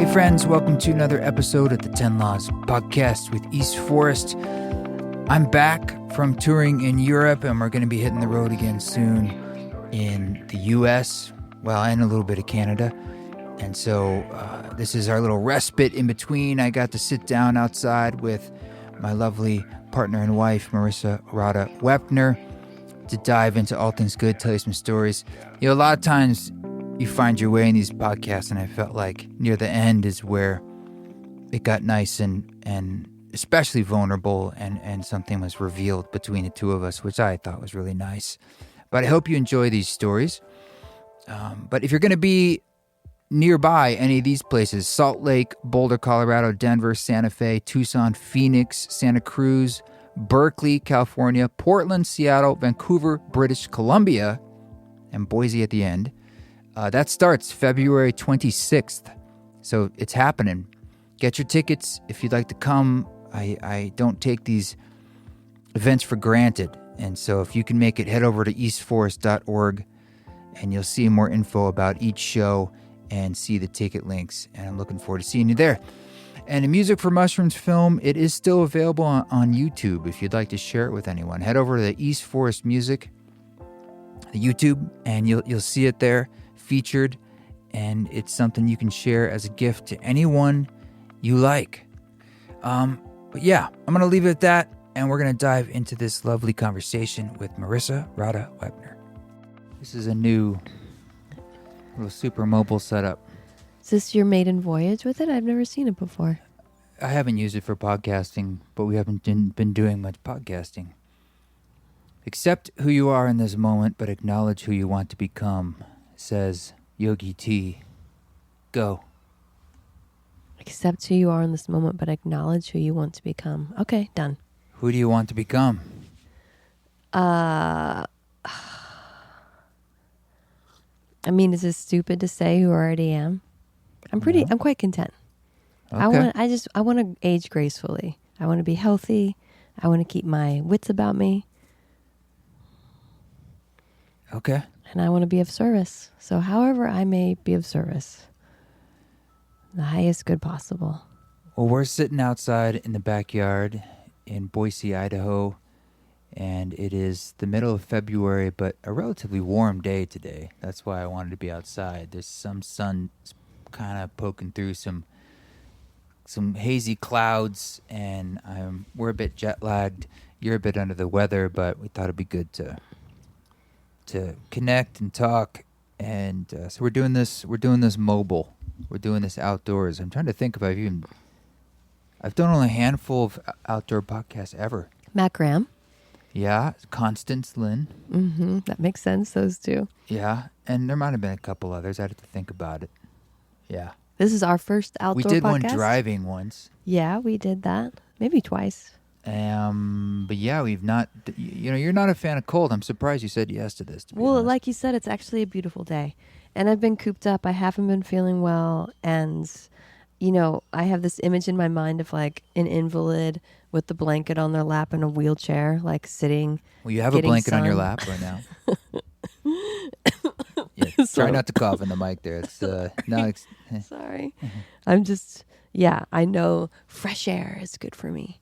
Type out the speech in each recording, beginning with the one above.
Hey friends, welcome to another episode of the 10 Laws podcast with East Forest. I'm back from touring in Europe, and we're going to be hitting the road again soon in the U.S., well, and a little bit of Canada. And so this is our little respite in between. I got to sit down outside with my lovely partner and wife, Marisa Radha Weppner, to dive into all things good, tell you some stories. You know, a lot of times you find your way in these podcasts, and I felt like near the end is where it got nice and especially vulnerable, and something was revealed between the two of us, which I thought was really nice. But I hope you enjoy these stories. But if you're going to be nearby any of these places, Salt Lake, Boulder, Colorado, Denver, Santa Fe, Tucson, Phoenix, Santa Cruz, Berkeley, California, Portland, Seattle, Vancouver, British Columbia, and Boise at the end, that starts February 26th. So it's happening. Get your tickets if you'd like to come. I don't take these events for granted. And so if you can make it, head over to eastforest.org and you'll see more info about each show and see the ticket links. And I'm looking forward to seeing you there. And the Music for Mushrooms film, it is still available on YouTube if you'd like to share it with anyone. Head over to the East Forest Music, the YouTube, and you'll see it there featured. And it's something you can share as a gift to anyone you like. But yeah, I'm going to leave it at that, and we're going to dive into this lovely conversation with Marisa Radha Weppner. This is a new little super mobile setup. Is this your maiden voyage with it? I've never seen it before. I haven't used it for podcasting, but we haven't been doing much podcasting. Accept who you are in this moment, but acknowledge who you want to become, says Yogi T. Go. Accept who you are in this moment, but acknowledge who you want to become. Okay, done. Who do you want to become? I mean, is it stupid to say who I already am? I'm quite content. Okay. I want to age gracefully. I want to be healthy. I want to keep my wits about me. Okay. And I want to be of service. So however I may be of service, the highest good possible. Well, we're sitting outside in the backyard in Boise, Idaho, and it is the middle of February, but a relatively warm day today. That's why I wanted to be outside. There's some sun kind of poking through some hazy clouds, and we're a bit jet lagged. You're a bit under the weather, but we thought it'd be good to connect and talk. And so we're doing this mobile. We're doing this outdoors. I'm trying to think if I've done only a handful of outdoor podcasts ever. Matt Graham. Yeah, Constance Lynn. Mm-hmm. That makes sense, those two. Yeah, and there might have been a couple others. I'd have to think about it. Yeah. This is our first outdoor podcast. We did one driving once. Yeah, we did that. Maybe twice. But yeah, we've not, you're not a fan of cold. I'm surprised you said yes to this. Well, honest. Like you said, it's actually a beautiful day. And I've been cooped up. I haven't been feeling well. And, I have this image in my mind of like an invalid with the blanket on their lap in a wheelchair, like sitting. Well, you have a blanket on your lap right now. Yeah, try not to cough in the mic there. It's Sorry. I'm just, I know fresh air is good for me.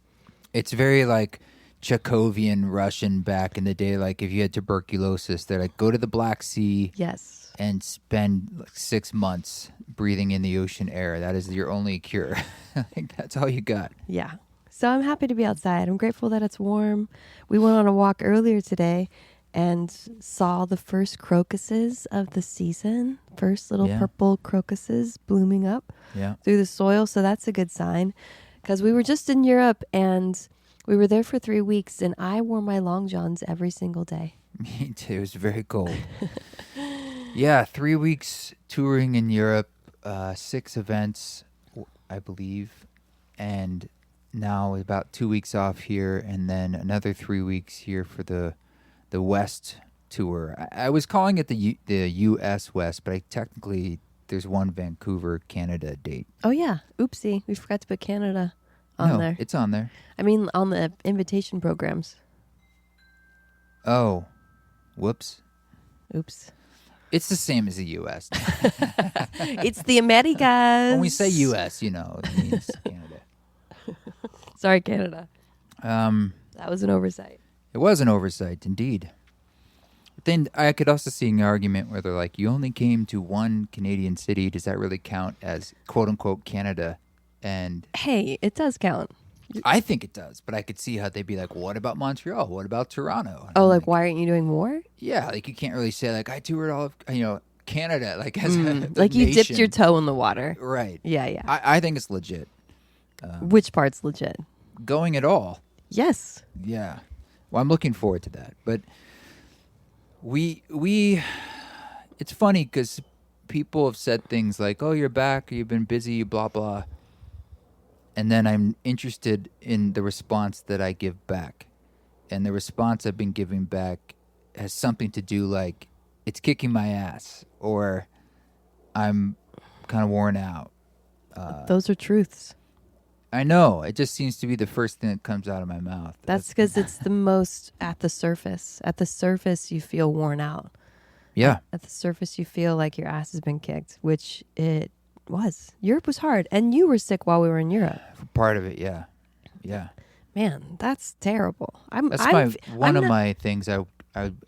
It's very like Chekhovian Russian back in the day. Like if you had tuberculosis, they're like, go to the Black Sea. Yes. And spend like 6 months breathing in the ocean air. That is your only cure. I think that's all you got. Yeah. So I'm happy to be outside. I'm grateful that it's warm. We went on a walk earlier today and saw the first crocuses of the season. First little purple crocuses blooming up through the soil. So that's a good sign. Because we were just in Europe and we were there for 3 weeks and I wore my long johns every single day. Me too. It was very cold. Yeah, 3 weeks touring in Europe, 6 events, I believe, and now about 2 weeks off here, and then another 3 weeks here for the West tour. I was calling it the U.S. West, but technically there's one Vancouver, Canada date. Oh yeah, oopsie, we forgot to put Canada on there. It's on there. I mean, on the invitation programs. Oh, whoops. Oops. It's the same as the U.S. It's the Americas. When we say U.S., it means Canada. Sorry, Canada. That was an oversight. It was an oversight, indeed. But then I could also see an argument where they're like, you only came to one Canadian city. Does that really count as quote-unquote Canada? And hey, it does count. I think it does, but I could see how they'd be like, what about Montreal? What about Toronto? And oh, like why aren't you doing more? Yeah, like you can't really say like I toured all of Canada, like as a like you nation. dipped your toe in the water, right? Yeah. I think it's legit. Which part's legit? Going at all? Yes. Yeah. Well, I'm looking forward to that, but we it's funny because people have said things like, "Oh, you're back. You've been busy. Blah blah." And then I'm interested in the response that I give back. And the response I've been giving back has something to do like, it's kicking my ass, or I'm kind of worn out. Those are truths. I know. It just seems to be the first thing that comes out of my mouth. That's because it's the most at the surface. At the surface, you feel worn out. Yeah. At the surface, you feel like your ass has been kicked, which it was. Europe was hard. And you were sick while we were in Europe. Part of it, yeah. Yeah. Man, that's terrible. That's one of my things I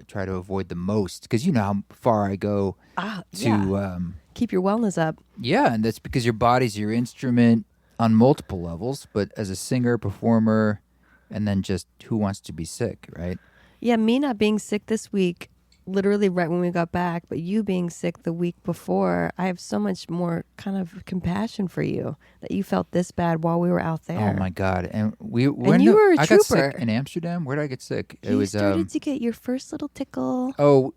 try to avoid the most, because you know how far I go to keep your wellness up. Yeah, and that's because your body's your instrument on multiple levels, but as a singer, performer, and then just who wants to be sick, right? Yeah, me not being sick this week, literally right when we got back, but you being sick the week before, I have so much more kind of compassion for you that you felt this bad while we were out there. Oh my God! And you were a I trooper. got sick in Amsterdam. Where did I get sick? You started to get your first little tickle. Oh,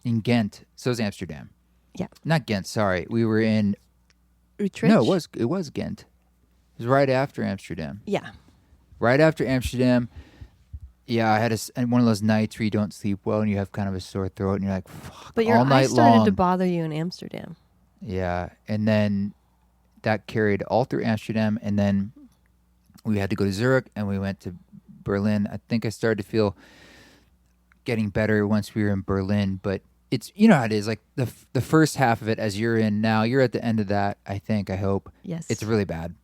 in Ghent. So it was Amsterdam. Yeah, not Ghent. Sorry, we were in Utrecht. No, it was Ghent. It was right after Amsterdam. Yeah, right after Amsterdam. Yeah, I had one of those nights where you don't sleep well and you have kind of a sore throat and you're like, fuck, but your all night eyes started long. to bother you in Amsterdam. Yeah, and then that carried all through Amsterdam, and then we had to go to Zurich, and we went to Berlin. I think I started to feel getting better once we were in Berlin, but it's, you know how it is, like the first half of it, as you're in now, you're at the end of that, I hope. Yes. It's really bad.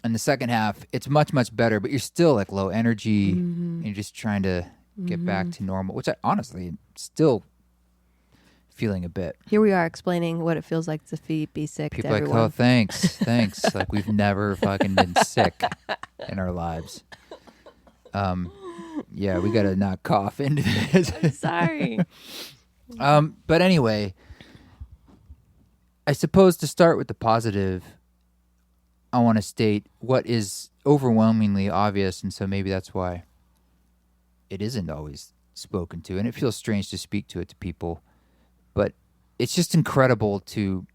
And the second half, it's much, much better, but you're still like low energy. And you're just trying to get back to normal, which I honestly still feeling a bit. Here we are explaining what it feels like to be sick. People to are like, everyone. oh, thanks. Like we've never fucking been sick in our lives. Yeah, we got to not cough into this. I'm sorry. But anyway, I suppose to start with the positive, I want to state what is overwhelmingly obvious, and so maybe that's why it isn't always spoken to, and it feels strange to speak to it to people, but it's just incredible to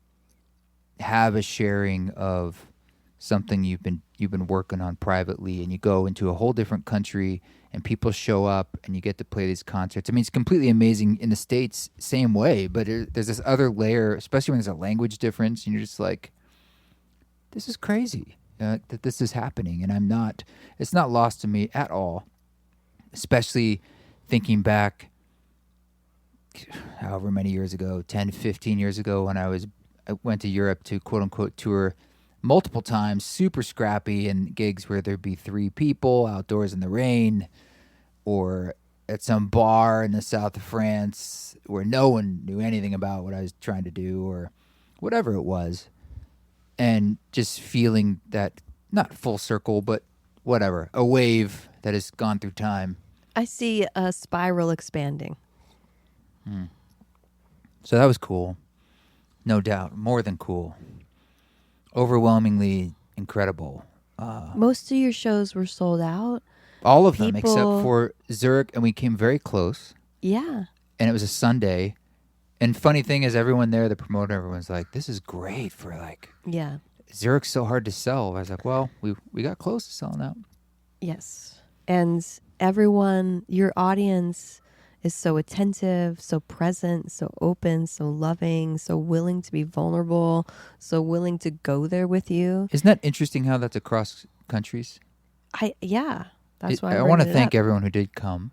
have a sharing of something you've been working on privately, and you go into a whole different country and people show up and you get to play these concerts. I mean, it's completely amazing in the States, same way, but there's this other layer, especially when there's a language difference, and you're just like, this is crazy that this is happening, and it's not lost to me at all, especially thinking back however many years ago, 10, 15 years ago, when I went to Europe to quote-unquote tour multiple times, super scrappy, and gigs where there'd be 3 people outdoors in the rain, or at some bar in the south of France where no one knew anything about what I was trying to do, or whatever it was. And just feeling that, not full circle, but whatever, a wave that has gone through time. I see a spiral expanding. So that was cool. No doubt. More than cool. Overwhelmingly incredible. Most of your shows were sold out. All of them, except for Zurich, and we came very close. Yeah. And it was a Sunday. And funny thing is, everyone there, the promoter, everyone's like, this is great for like... Yeah. Zurich's so hard to sell. I was like, well, we got close to selling out. Yes. And everyone, your audience is so attentive, so present, so open, so loving, so willing to be vulnerable, so willing to go there with you. Isn't that interesting how that's across countries? That's why I want to thank everyone who did come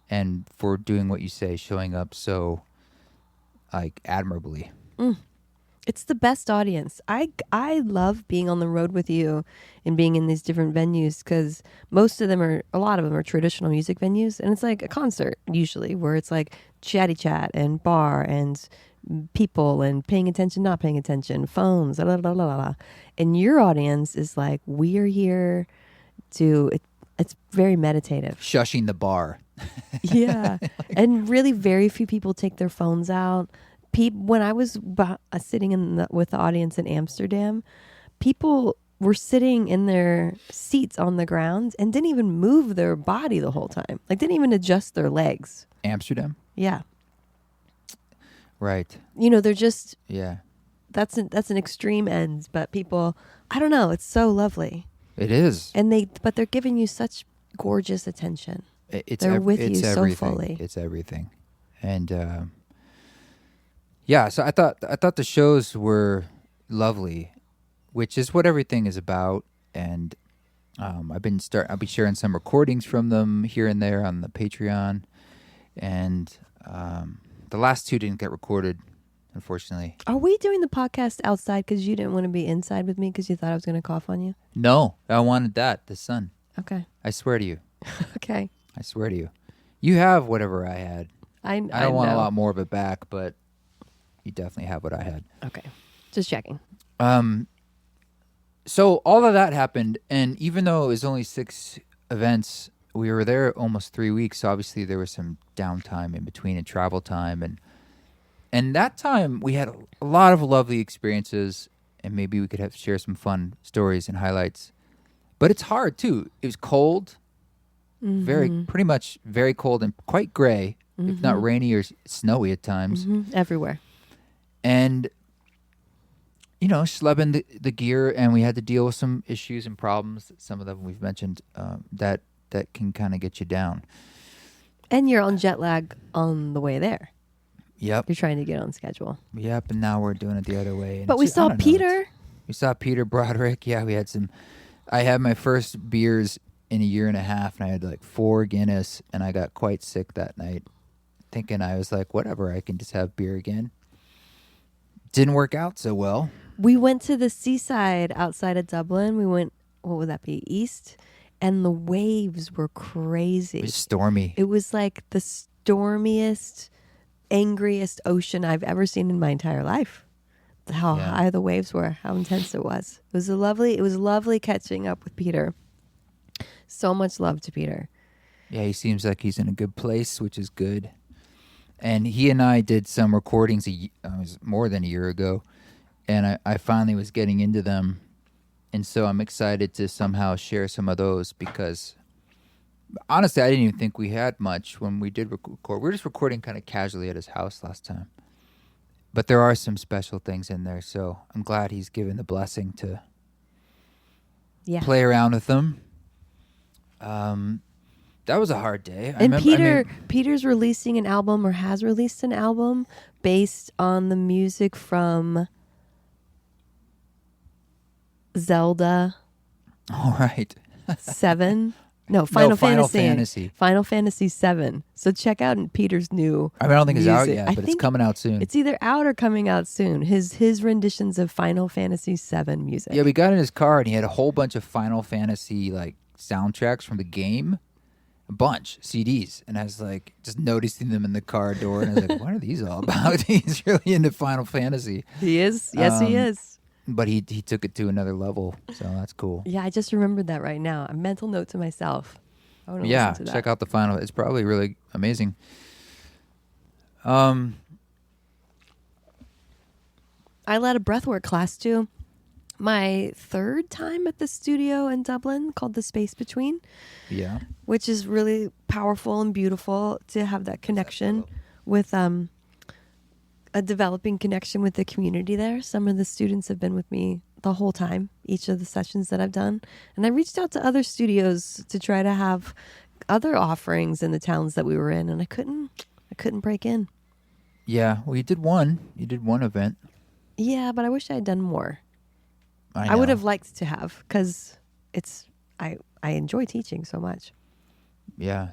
and for doing what you say, showing up so like admirably. It's the best audience. I love being on the road with you and being in these different venues because a lot of them are traditional music venues, and it's like a concert usually where it's like chatty chat and bar and people and paying attention, not paying attention, phones, blah, blah, blah, blah. And your audience is like, we are here it's very meditative. Shushing the bar. Yeah. And really very few people take their phones out. When I was sitting with the audience in Amsterdam, people were sitting in their seats on the ground and didn't even move their body the whole time. Like didn't even adjust their legs. Amsterdam? Yeah. Right. They're just... Yeah. That's an extreme end, but people... I don't know. It's so lovely. It is. But they're giving you such gorgeous attention. They're with you so everything. fully. It's everything. And... yeah, so I thought the shows were lovely, which is what everything is about. And I'll be sharing some recordings from them here and there on the Patreon. And the last two didn't get recorded, unfortunately. Are we doing the podcast outside because you didn't want to be inside with me because you thought I was going to cough on you? No, I wanted the sun. Okay. I swear to you. Okay. I swear to you. You have whatever I had. I don't want a lot more of it back, but you definitely have what I had. Okay. Just checking. So all of that happened, and even though it was only 6 events, we were there almost 3 weeks. So obviously there was some downtime in between and travel time, and that time we had a lot of lovely experiences, and maybe we could share some fun stories and highlights. But it's hard too. It was cold, pretty much very cold and quite gray, if not rainy or snowy at times. Everywhere. And, schlepping the gear, and we had to deal with some issues and problems, some of them we've mentioned, that can kind of get you down. And you're on jet lag on the way there. Yep. You're trying to get on schedule. Yep, and now we're doing it the other way. And but we saw Peter. We saw Peter Broderick. Yeah, we had I had my first beers in a year and a half, and I had like 4 Guinness, and I got quite sick that night, thinking I was like, whatever, I can just have beer again. Didn't work out so well. We went to the seaside outside of Dublin. We went, what would that be, east? And the waves were crazy. It was stormy. It was like the stormiest, angriest ocean I've ever seen in my entire life. How high the waves were, how intense it was. It was lovely catching up with Peter. So much love to Peter. Yeah, he seems like he's in a good place, which is good. And he and I did some recordings more than a year ago, and I finally was getting into them. And so I'm excited to somehow share some of those because, honestly, I didn't even think we had much when we did record. We were just recording kind of casually at his house last time. But there are some special things in there, so I'm glad he's given the blessing to play around with them. That was a hard day. Peter's releasing an album, or has released an album, based on the music from Zelda. All right. 7. No, Final Fantasy. Final Fantasy 7. So check out Peter's new I don't think music. it's out yet, but it's coming out soon. It's either out or coming out soon. His renditions of Final Fantasy 7 music. Yeah, we got in his car and he had a whole bunch of Final Fantasy soundtracks from the game. A bunch, CDs. And I was just noticing them in the car door, and I was like, what are these all about? He's really into Final Fantasy. He is. Yes, he is. But he took it to another level, so that's cool. Yeah, I just remembered that right now. A mental note to myself. I want to listen to that. Check out the final. It's probably really amazing. I led a breathwork class too. My 3rd time at the studio in Dublin called The Space Between. Yeah. Which is really powerful and beautiful to have that connection with a developing connection with the community there. Some of the students have been with me the whole time, each of the sessions that I've done. And I reached out to other studios to try to have other offerings in the towns that we were in, and I couldn't break in. Yeah, well, you did one event. Yeah, but I wish I had done more. I would have liked to have, because I enjoy teaching so much. Yeah.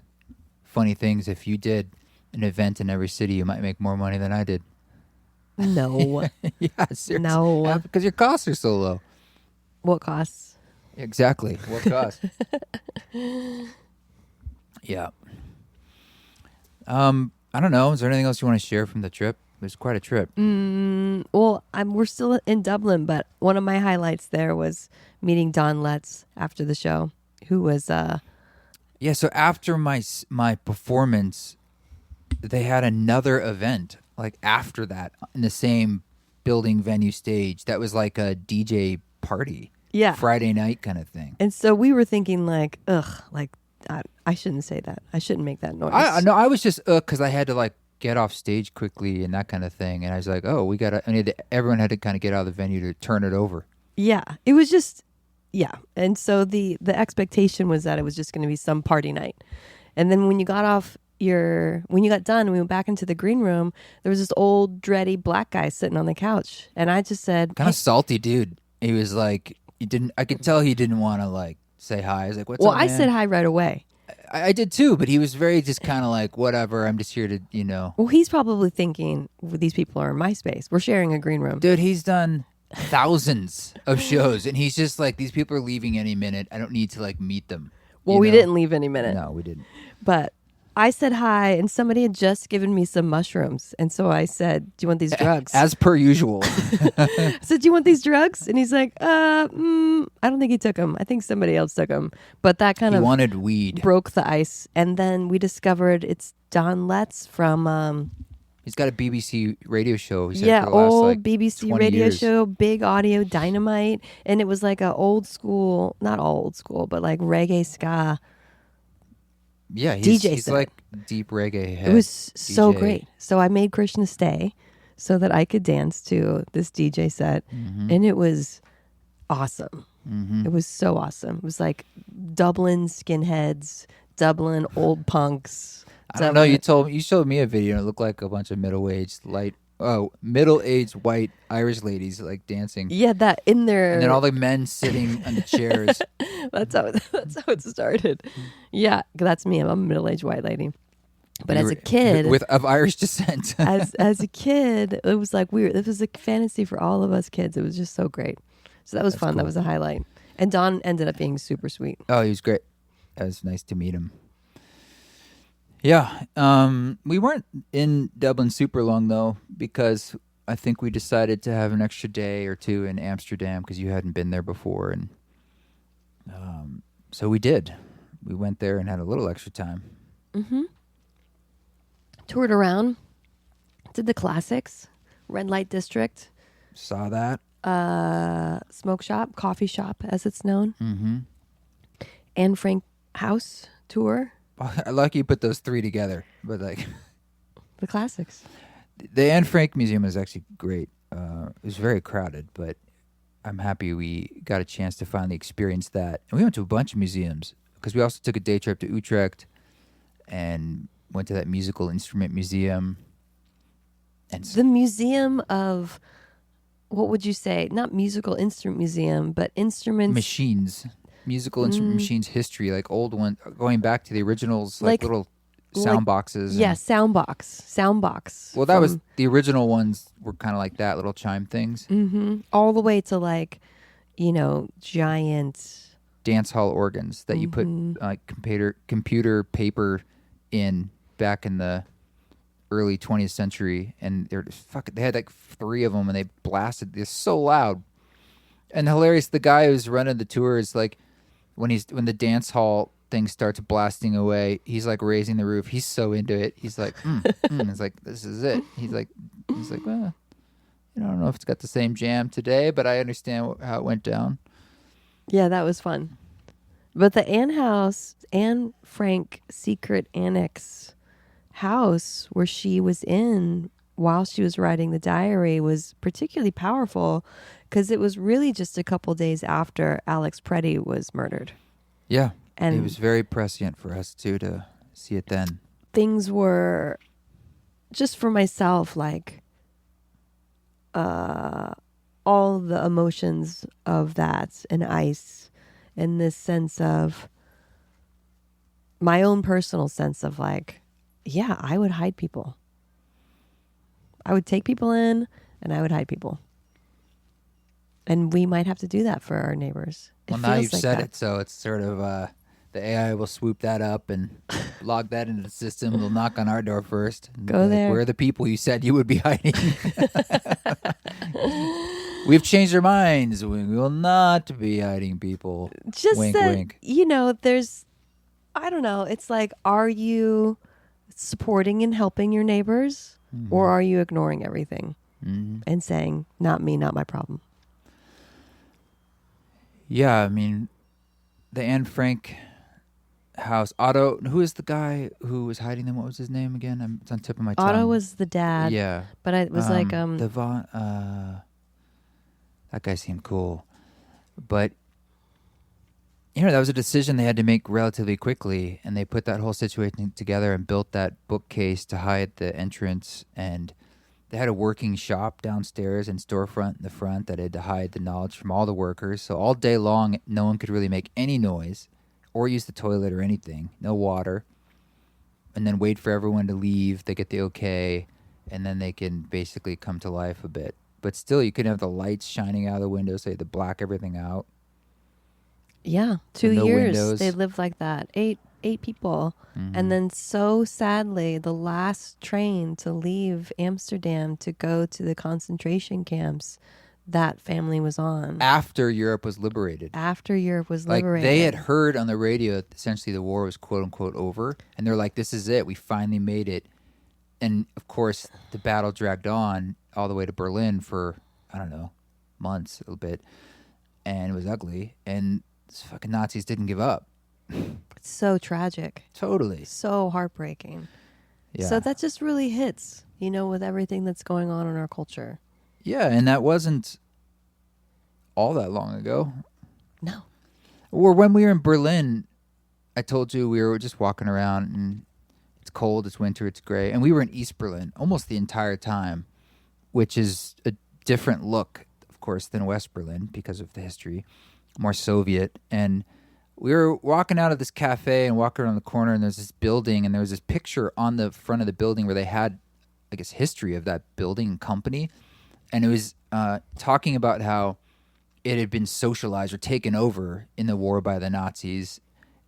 Funny things, if you did an event in every city, you might make more money than I did. No. Yeah, seriously. No. Because your costs are so low. What costs? Exactly. What cost? Yeah. I don't know. Is there anything else you want to share from the trip? It was quite a trip. Well, we're still in Dublin, but one of my highlights there was meeting Don Letts after the show, who was Yeah, so after my performance, they had another event like after that in the same building venue stage. That was like a DJ party. Yeah. Friday night kind of thing. And so we were thinking like, ugh, like I shouldn't say that. I shouldn't make that noise. I was just because I had to like get off stage quickly and that kind of thing. And I was like, oh, everyone had to kind of get out of the venue to turn it over. Yeah, it was just, yeah. And so the expectation was that it was just going to be some party night. And then when you got done and we went back into the green room, there was this old dready black guy sitting on the couch. And I just said, kind of salty dude. He was like, I could tell he didn't want to like say hi. I was like, what's up, well, I man? said hi right away. I did too, but he was very just kind of like, whatever, I'm just here to, Well, he's probably thinking, well, these people are in my space. We're sharing a green room. Dude, he's done thousands of shows, and he's just like, these people are leaving any minute. I don't need to like meet them. Well, we didn't leave any minute. No, we didn't. But I said hi, and somebody had just given me some mushrooms. And so I said, do you want these drugs? As per usual. I said, do you want these drugs? And he's like, I don't think he took them. I think somebody else took them. But that kind he of wanted weed. Broke the ice. And then we discovered it's Don Letts from... he's got a BBC radio show. Old BBC radio show, big audio dynamite. And it was like a old school, not all old school, but like reggae ska. Yeah, he's like deep reggae head. It was DJ. so great. So I made Krishna stay so that I could dance to this DJ set. Mm-hmm. And it was awesome. Mm-hmm. It was so awesome. It was like Dublin skinheads, Dublin old punks. I don't know. You showed me a video and it looked like a bunch of middle-aged white Irish ladies like dancing. Yeah, that in there. And then all the men sitting on the chairs. That's how it started. Yeah, that's me. I'm a middle-aged white lady. But as a kid, of Irish descent, as a kid, it was like weird. This was a fantasy for all of us kids. It was just so great. So that was fun. Cool. That was a highlight. And Don ended up being super sweet. Oh, he was great. It was nice to meet him. Yeah, we weren't in Dublin super long though, because I think we decided to have an extra day or two in Amsterdam because you hadn't been there before, and so we did. We went there and had a little extra time. Mm-hmm. Toured around, did the classics, Red Light District. Saw that. Smoke shop, coffee shop, as it's known. Mm-hmm. Anne Frank house tour. I like you put those three together, but like the classics. The Anne Frank Museum is actually great. It was very crowded, but I'm happy we got a chance to finally experience that. And we went to a bunch of museums because we also took a day trip to Utrecht and went to that musical instrument museum. And the museum of, what would you say? Not musical instrument museum, but instruments. Machines. Musical instrument machines history, like old one, going back to the originals, like little sound boxes. Yeah, sound box. Well, that was the original ones were kind of like that, little chime things. Mm-hmm. All the way to like, giant dance hall organs that you put like computer paper in back in the early 20th century, and they had like 3 of them, and they blasted. They're so loud and hilarious. The guy who's running the tour is like, when the dance hall thing starts blasting away, he's like raising the roof. He's so into it. He's like, It's like, this is it. He's like, well, I don't know if it's got the same jam today, but I understand how it went down. Yeah, that was fun. But the Anne Frank secret annex house where she was in while she was writing the diary was particularly powerful because it was really just a couple days after Alex Preddy was murdered. Yeah, and it was very prescient for us too to see it then. Things were, just for myself, like all the emotions of that and ice and this sense of my own personal sense of like, yeah, I would hide people. I would take people in. and I would hide people. And we might have to do that for our neighbors. Well, now you've said it, so it's sort of the AI will swoop that up and log that into the system. They'll knock on our door first. Go there. Where are the people you said you would be hiding? We've changed our minds. We will not be hiding people. Just wink, that, wink. There's, I don't know. It's like, are you supporting and helping your neighbors, or are you ignoring everything and saying, not me, not my problem? Yeah, I mean, the Anne Frank house. Otto, who is the guy who was hiding them? What was his name again? It's on the tip of my tongue. Otto was the dad. Yeah. But it was that guy seemed cool. But, that was a decision they had to make relatively quickly, and they put that whole situation together and built that bookcase to hide the entrance, and they had a working shop downstairs and storefront in the front that had to hide the knowledge from all the workers. So all day long, no one could really make any noise or use the toilet or anything. No water. And then wait for everyone to leave. They get the okay, and then they can basically come to life a bit. But still, you couldn't have the lights shining out of the windows, so you had to black everything out. Yeah, 2 years windows. they lived like that. Eight people. And then so sadly, the last train to leave Amsterdam to go to the concentration camps, that family was on. After Europe was liberated. Liberated. They had heard on the radio that essentially the war was quote unquote over. And they're like, this is it. We finally made it. And of course, the battle dragged on all the way to Berlin for, I don't know, months, a little bit. And it was ugly. And these fucking Nazis didn't give up. It's so tragic. Totally. So heartbreaking. Yeah. So that just really hits, with everything that's going on in our culture. Yeah, and that wasn't all that long ago. No. Or when we were in Berlin, I told you we were just walking around, and it's cold, it's winter, it's gray. And we were in East Berlin almost the entire time, which is a different look, of course, than West Berlin because of the history, more Soviet. And we were walking out of this cafe and walking around the corner, and there's this building, and there was this picture on the front of the building where they had, I guess, history of that building company. And it was talking about how it had been socialized or taken over in the war by the Nazis,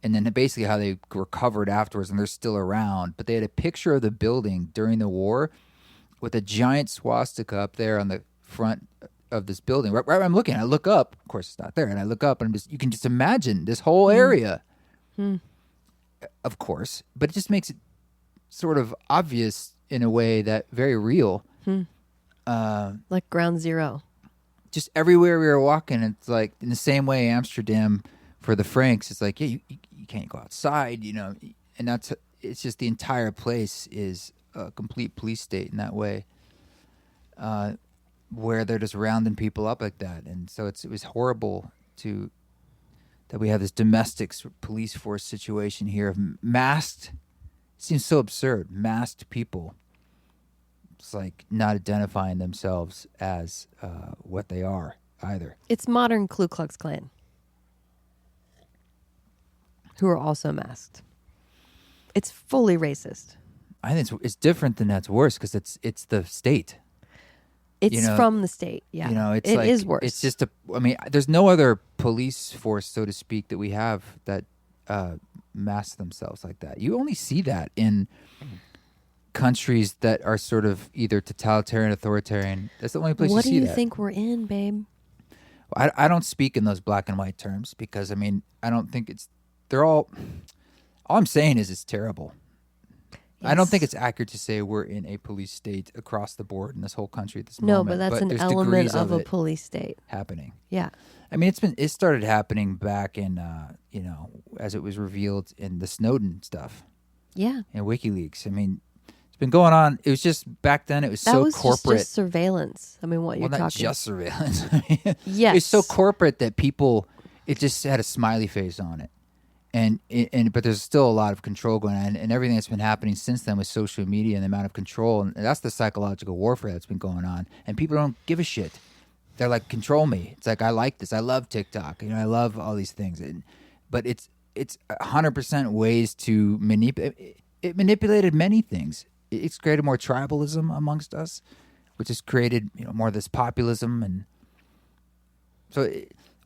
and then basically how they recovered afterwards, and they're still around. But they had a picture of the building during the war with a giant swastika up there on the front of this building. Right where I'm looking, I look up. Of course, it's not there. And I look up, and you can just imagine this whole area. Of course. But it just makes it sort of obvious in a way that very real. Like ground zero. Just everywhere we were walking, it's like in the same way Amsterdam for the Franks, it's like, yeah, you can't go outside, and it's just the entire place is a complete police state in that way. Where they're just rounding people up like that. And so it was horrible that we have this domestic police force situation here of masked, it seems so absurd, masked people. It's like not identifying themselves as what they are either. It's modern Ku Klux Klan, who are also masked. It's fully racist. I think it's different than that's worse because it's the state. It's from the state, yeah. It's it is worse. It's just there's no other police force, so to speak, that we have that mask themselves like that. You only see that in countries that are sort of either totalitarian, authoritarian. That's the only place you see that. What do you think we're in, babe? I don't speak in those black and white terms because, I don't think all I'm saying is it's terrible. Yes. I don't think it's accurate to say we're in a police state across the board in this whole country at this moment. No, but that's an element of a police state happening. Yeah. It started happening back in, as it was revealed in the Snowden stuff. Yeah. And WikiLeaks. It's been going on. It was just back then. It was so corporate. That was just surveillance. What you're talking. Not just surveillance. Yes. It was so corporate that people. It just had a smiley face on it, but there's still a lot of control going on, and everything that's been happening since then with social media and the amount of control, and that's the psychological warfare that's been going on, and people don't give a shit. They're like, control me. It's like, I like this. I love TikTok. I love all these things, but it's 100% ways to manipulate. It manipulated many things. It's created more tribalism amongst us. which has created more of this populism, and so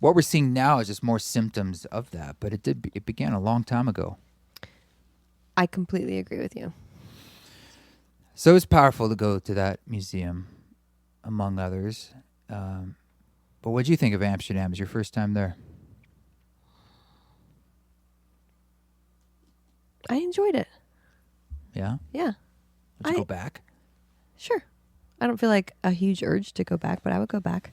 what we're seeing now is just more symptoms of that. But it began a long time ago. I completely agree with you. So it's powerful to go to that museum, among others. But what did you think of Amsterdam? It was your first time there? I enjoyed it. Yeah? Yeah. Would you go back? Sure. I don't feel like a huge urge to go back, but I would go back.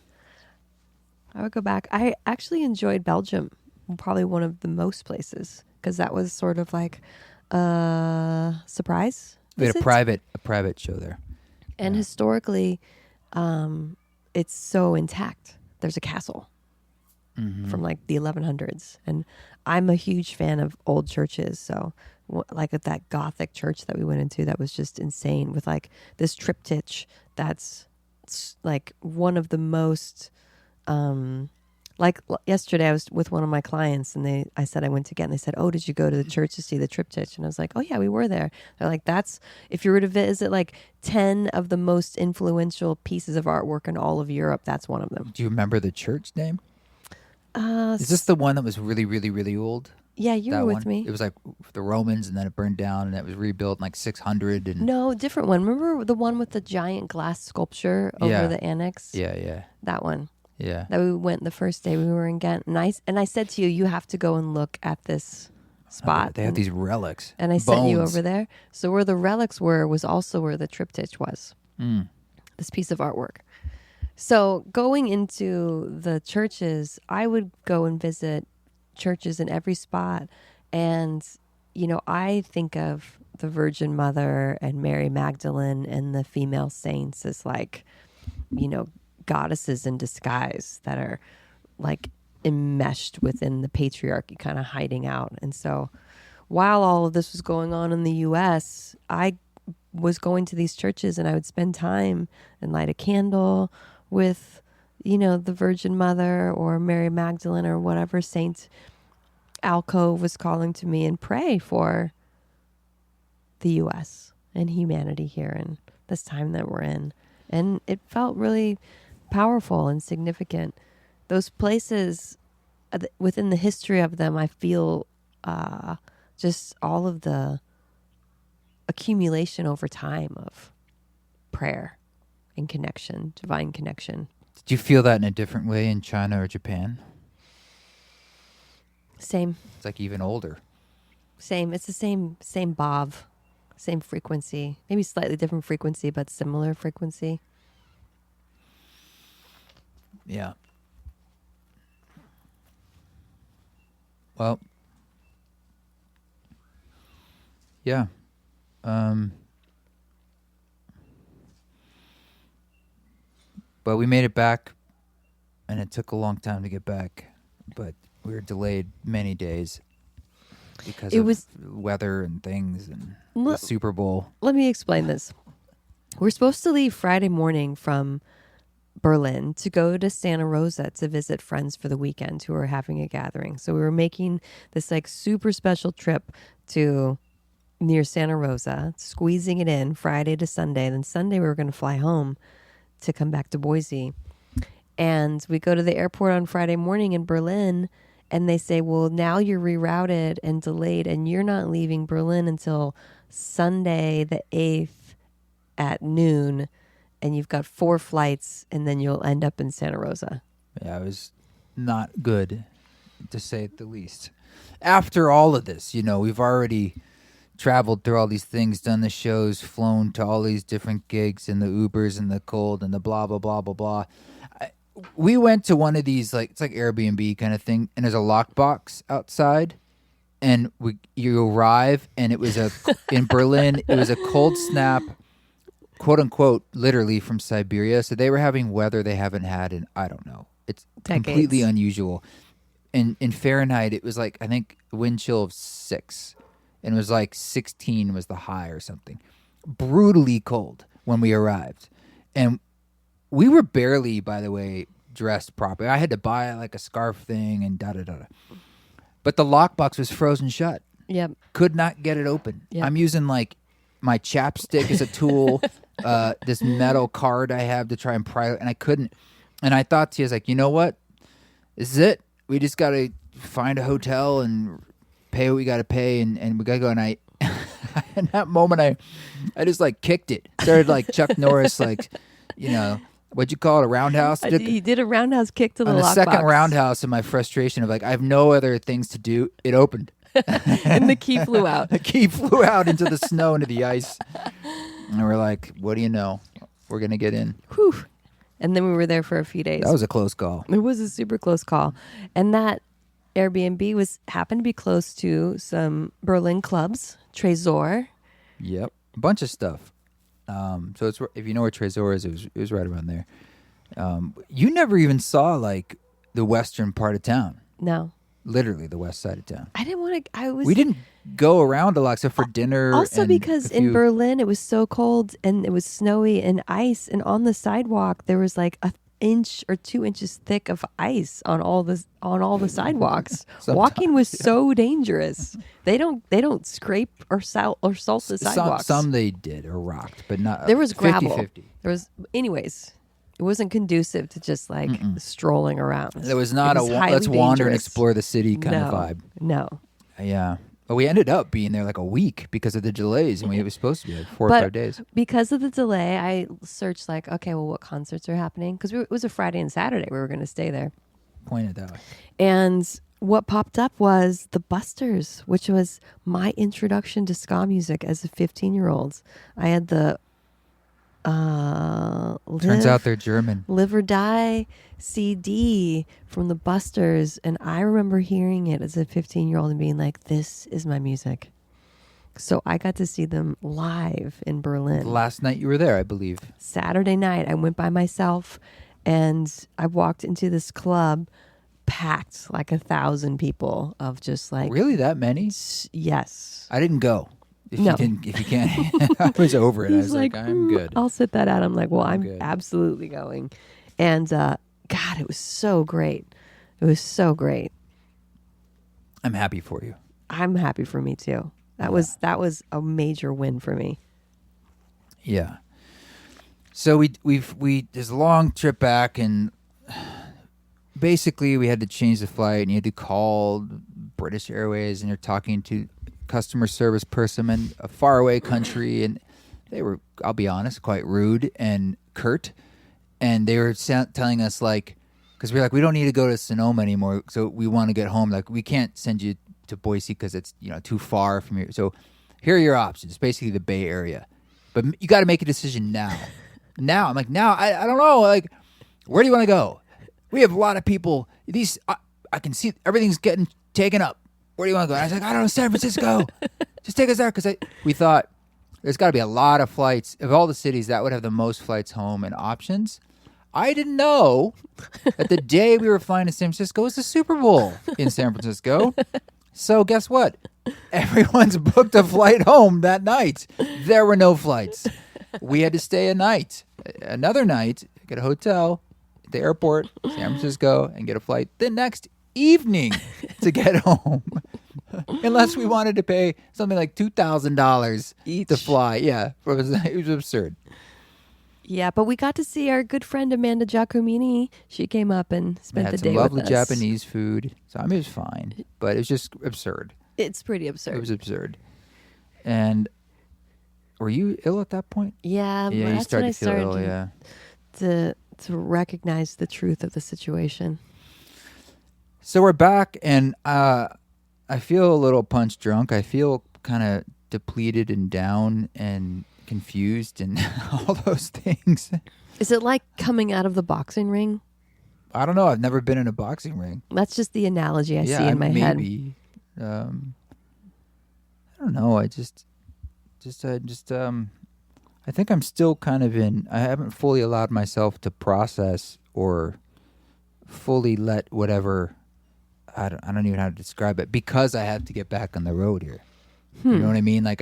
I actually enjoyed Belgium, probably one of the most places, because that was sort of like a surprise We had visit. a private show there. And historically, it's so intact. There's a castle from like the 1100s. And I'm a huge fan of old churches. So like at that Gothic church that we went into, that was just insane, with like this triptych that's like one of the most, like yesterday I was with one of my clients, and I said I went to get, and they said, "Oh, did you go to the church to see the triptych?" And I was like, "Oh yeah, we were there." They're like, "That's, if you were to visit like 10 of the most influential pieces of artwork in all of Europe, that's one of them." Do you remember the church name? Is this the one that was really, really, really old? Yeah, you were with me. It was like the Romans, and then it burned down, and it was rebuilt in like 600. And No, different one. Remember the one with the giant glass sculpture over the annex? Yeah. That one. Yeah. That we went the first day we were in Ghent. And I said to you, you have to go and look at this spot. They have these relics. And I sent you over there. So where the relics were was also where the triptych was. This piece of artwork. So going into the churches, I would go and visit churches in every spot. And, I think of the Virgin Mother and Mary Magdalene and the female saints as like, goddesses in disguise that are like enmeshed within the patriarchy, kind of hiding out. And so while all of this was going on in the US, I was going to these churches, and I would spend time and light a candle with, the Virgin Mother or Mary Magdalene or whatever saint alcove was calling to me, and pray for the US and humanity here and this time that we're in. And it felt really powerful and significant. Those places, within the history of them, I feel just all of the accumulation over time of prayer and connection, divine connection. Did you feel that in a different way in China or Japan? Same. It's like even older. Same. It's the same BOV, same frequency. Maybe slightly different frequency, but similar frequency. Yeah. Well, yeah. But we made it back, and it took a long time to get back, but we were delayed many days because of weather and things and the Super Bowl. Let me explain this. We're supposed to leave Friday morning from Berlin to go to Santa Rosa to visit friends for the weekend who are having a gathering. So we were making this like super special trip to near Santa Rosa, squeezing it in Friday to Sunday. Then Sunday we were going to fly home to come back to Boise. And we go to the airport on Friday morning in Berlin, and they say, well, now you're rerouted and delayed, and you're not leaving Berlin until Sunday the 8th at noon, and you've got 4 flights, and then you'll end up in Santa Rosa. Yeah, it was not good, to say it the least. After all of this, we've already traveled through all these things, done the shows, flown to all these different gigs, and the Ubers and the cold and the blah, blah, blah, blah, blah. We went to one of these, it's like Airbnb kind of thing, and there's a lockbox outside, and you arrive, and it was in Berlin, it was a cold snap, quote unquote, literally from Siberia. So they were having weather they haven't had in, I don't know. It's decades. Completely unusual. In Fahrenheit, it was like, I think, wind chill of 6. And it was like 16 was the high or something. Brutally cold when we arrived. And we were barely, by the way, dressed properly. I had to buy like a scarf thing and da-da-da-da. But the lockbox was frozen shut. Yep. Could not get it open. Yep. I'm using like my chapstick as a tool. this metal card I have to try and pry, and I couldn't. And I thought to you, I was like, you know what? This is it. We just got to find a hotel and pay what we got to pay, and we got to go. And I, in that moment, I just like kicked it. Started like Chuck Norris, like, you know, what'd you call it, a roundhouse? He did a roundhouse kick to the lockbox. On the second roundhouse, in my frustration of like, I have no other things to do, it opened. And the key flew out. The key flew out into the snow, into the ice. And we're like, what do you know? We're going to get in. Whew. And then we were there for a few days. That was a close call. It was a super close call. And that Airbnb happened to be close to some Berlin clubs, Treefort. Yep. A bunch of stuff. So it's, if you know where Treefort is, it was right around there. You never even saw like the western part of town. No. Literally the west side of town. I didn't want to. We didn't go around a lot except for dinner. Also, because in Berlin it was so cold and it was snowy and ice, and on the sidewalk there was like 1 inch or 2 inches thick of ice on all the sidewalks. Walking was so dangerous. They don't scrape or salt the sidewalks. Some they did or rocked, but not. There was gravel. 50-50. There was, anyways. It wasn't conducive to just like strolling around. There was not let's wander and explore the city kind of vibe. No. Yeah. But we ended up being there like a week because of the delays, and we were supposed to be like 4 or 5 days. Because of the delay, I searched like, okay, well, what concerts are happening? Because it was a Friday and Saturday. We were going to stay there. Pointed that way. And what popped up was the Busters, which was my introduction to ska music as a 15-year-old. I had the turns out they're German. Live or Die CD from the Busters, and I remember hearing it as a 15-year-old and being like, this is my music. So I got to see them live in Berlin. Last night you were there, I believe. Saturday night I went by myself, and I walked into this club packed, like 1,000 people, of just like, really that many? Yes. I didn't go. If no. you can't, I was over it. I was like, I'm good. I'll sit that out. I'm like, well, I'm good. Absolutely going. And God, it was so great. It was so great. I'm happy for you. I'm happy for me too. That was a major win for me. Yeah. So we there's a long trip back, and basically we had to change the flight, and you had to call British Airways, and you're talking to customer service person in a faraway country, and they were, I'll be honest, quite rude and curt, and they were telling us like, because we're like, we don't need to go to Sonoma anymore, so we want to get home, like we can't send you to Boise because it's, you know, too far from here, so here are your options, basically the Bay Area, but you got to make a decision now. I'm like, I don't know, like, where do you want to go? We have a lot of people, these I can see everything's getting taken up. Where do you want to go? I was like, I don't know, San Francisco. Just take us there, because we thought there's got to be a lot of flights. Of all the cities, that would have the most flights home and options. I didn't know that the day we were flying to San Francisco was the Super Bowl in San Francisco. So guess what? Everyone's booked a flight home that night. There were no flights. We had to stay another night, get a hotel at the airport, San Francisco, and get a flight the next evening to get home. Unless we wanted to pay something like $2,000 to fly. Yeah, it was absurd. Yeah, but we got to see our good friend Amanda Giacomini. She came up and spent the day with us. Lovely Japanese food. So I mean, it was fine, but it was just absurd. It's pretty absurd. It was absurd. And were you ill at that point? Yeah, you started to feel ill. Yeah, to recognize the truth of the situation. So we're back, and I feel a little punch drunk. I feel kind of depleted and down and confused and all those things. Is it like coming out of the boxing ring? I don't know. I've never been in a boxing ring. That's just the analogy I see in my head. Maybe. I don't know. I think I'm still kind of I haven't fully allowed myself to process or fully let whatever, I don't even know how to describe it, because I have to get back on the road here. You know what I mean? Like,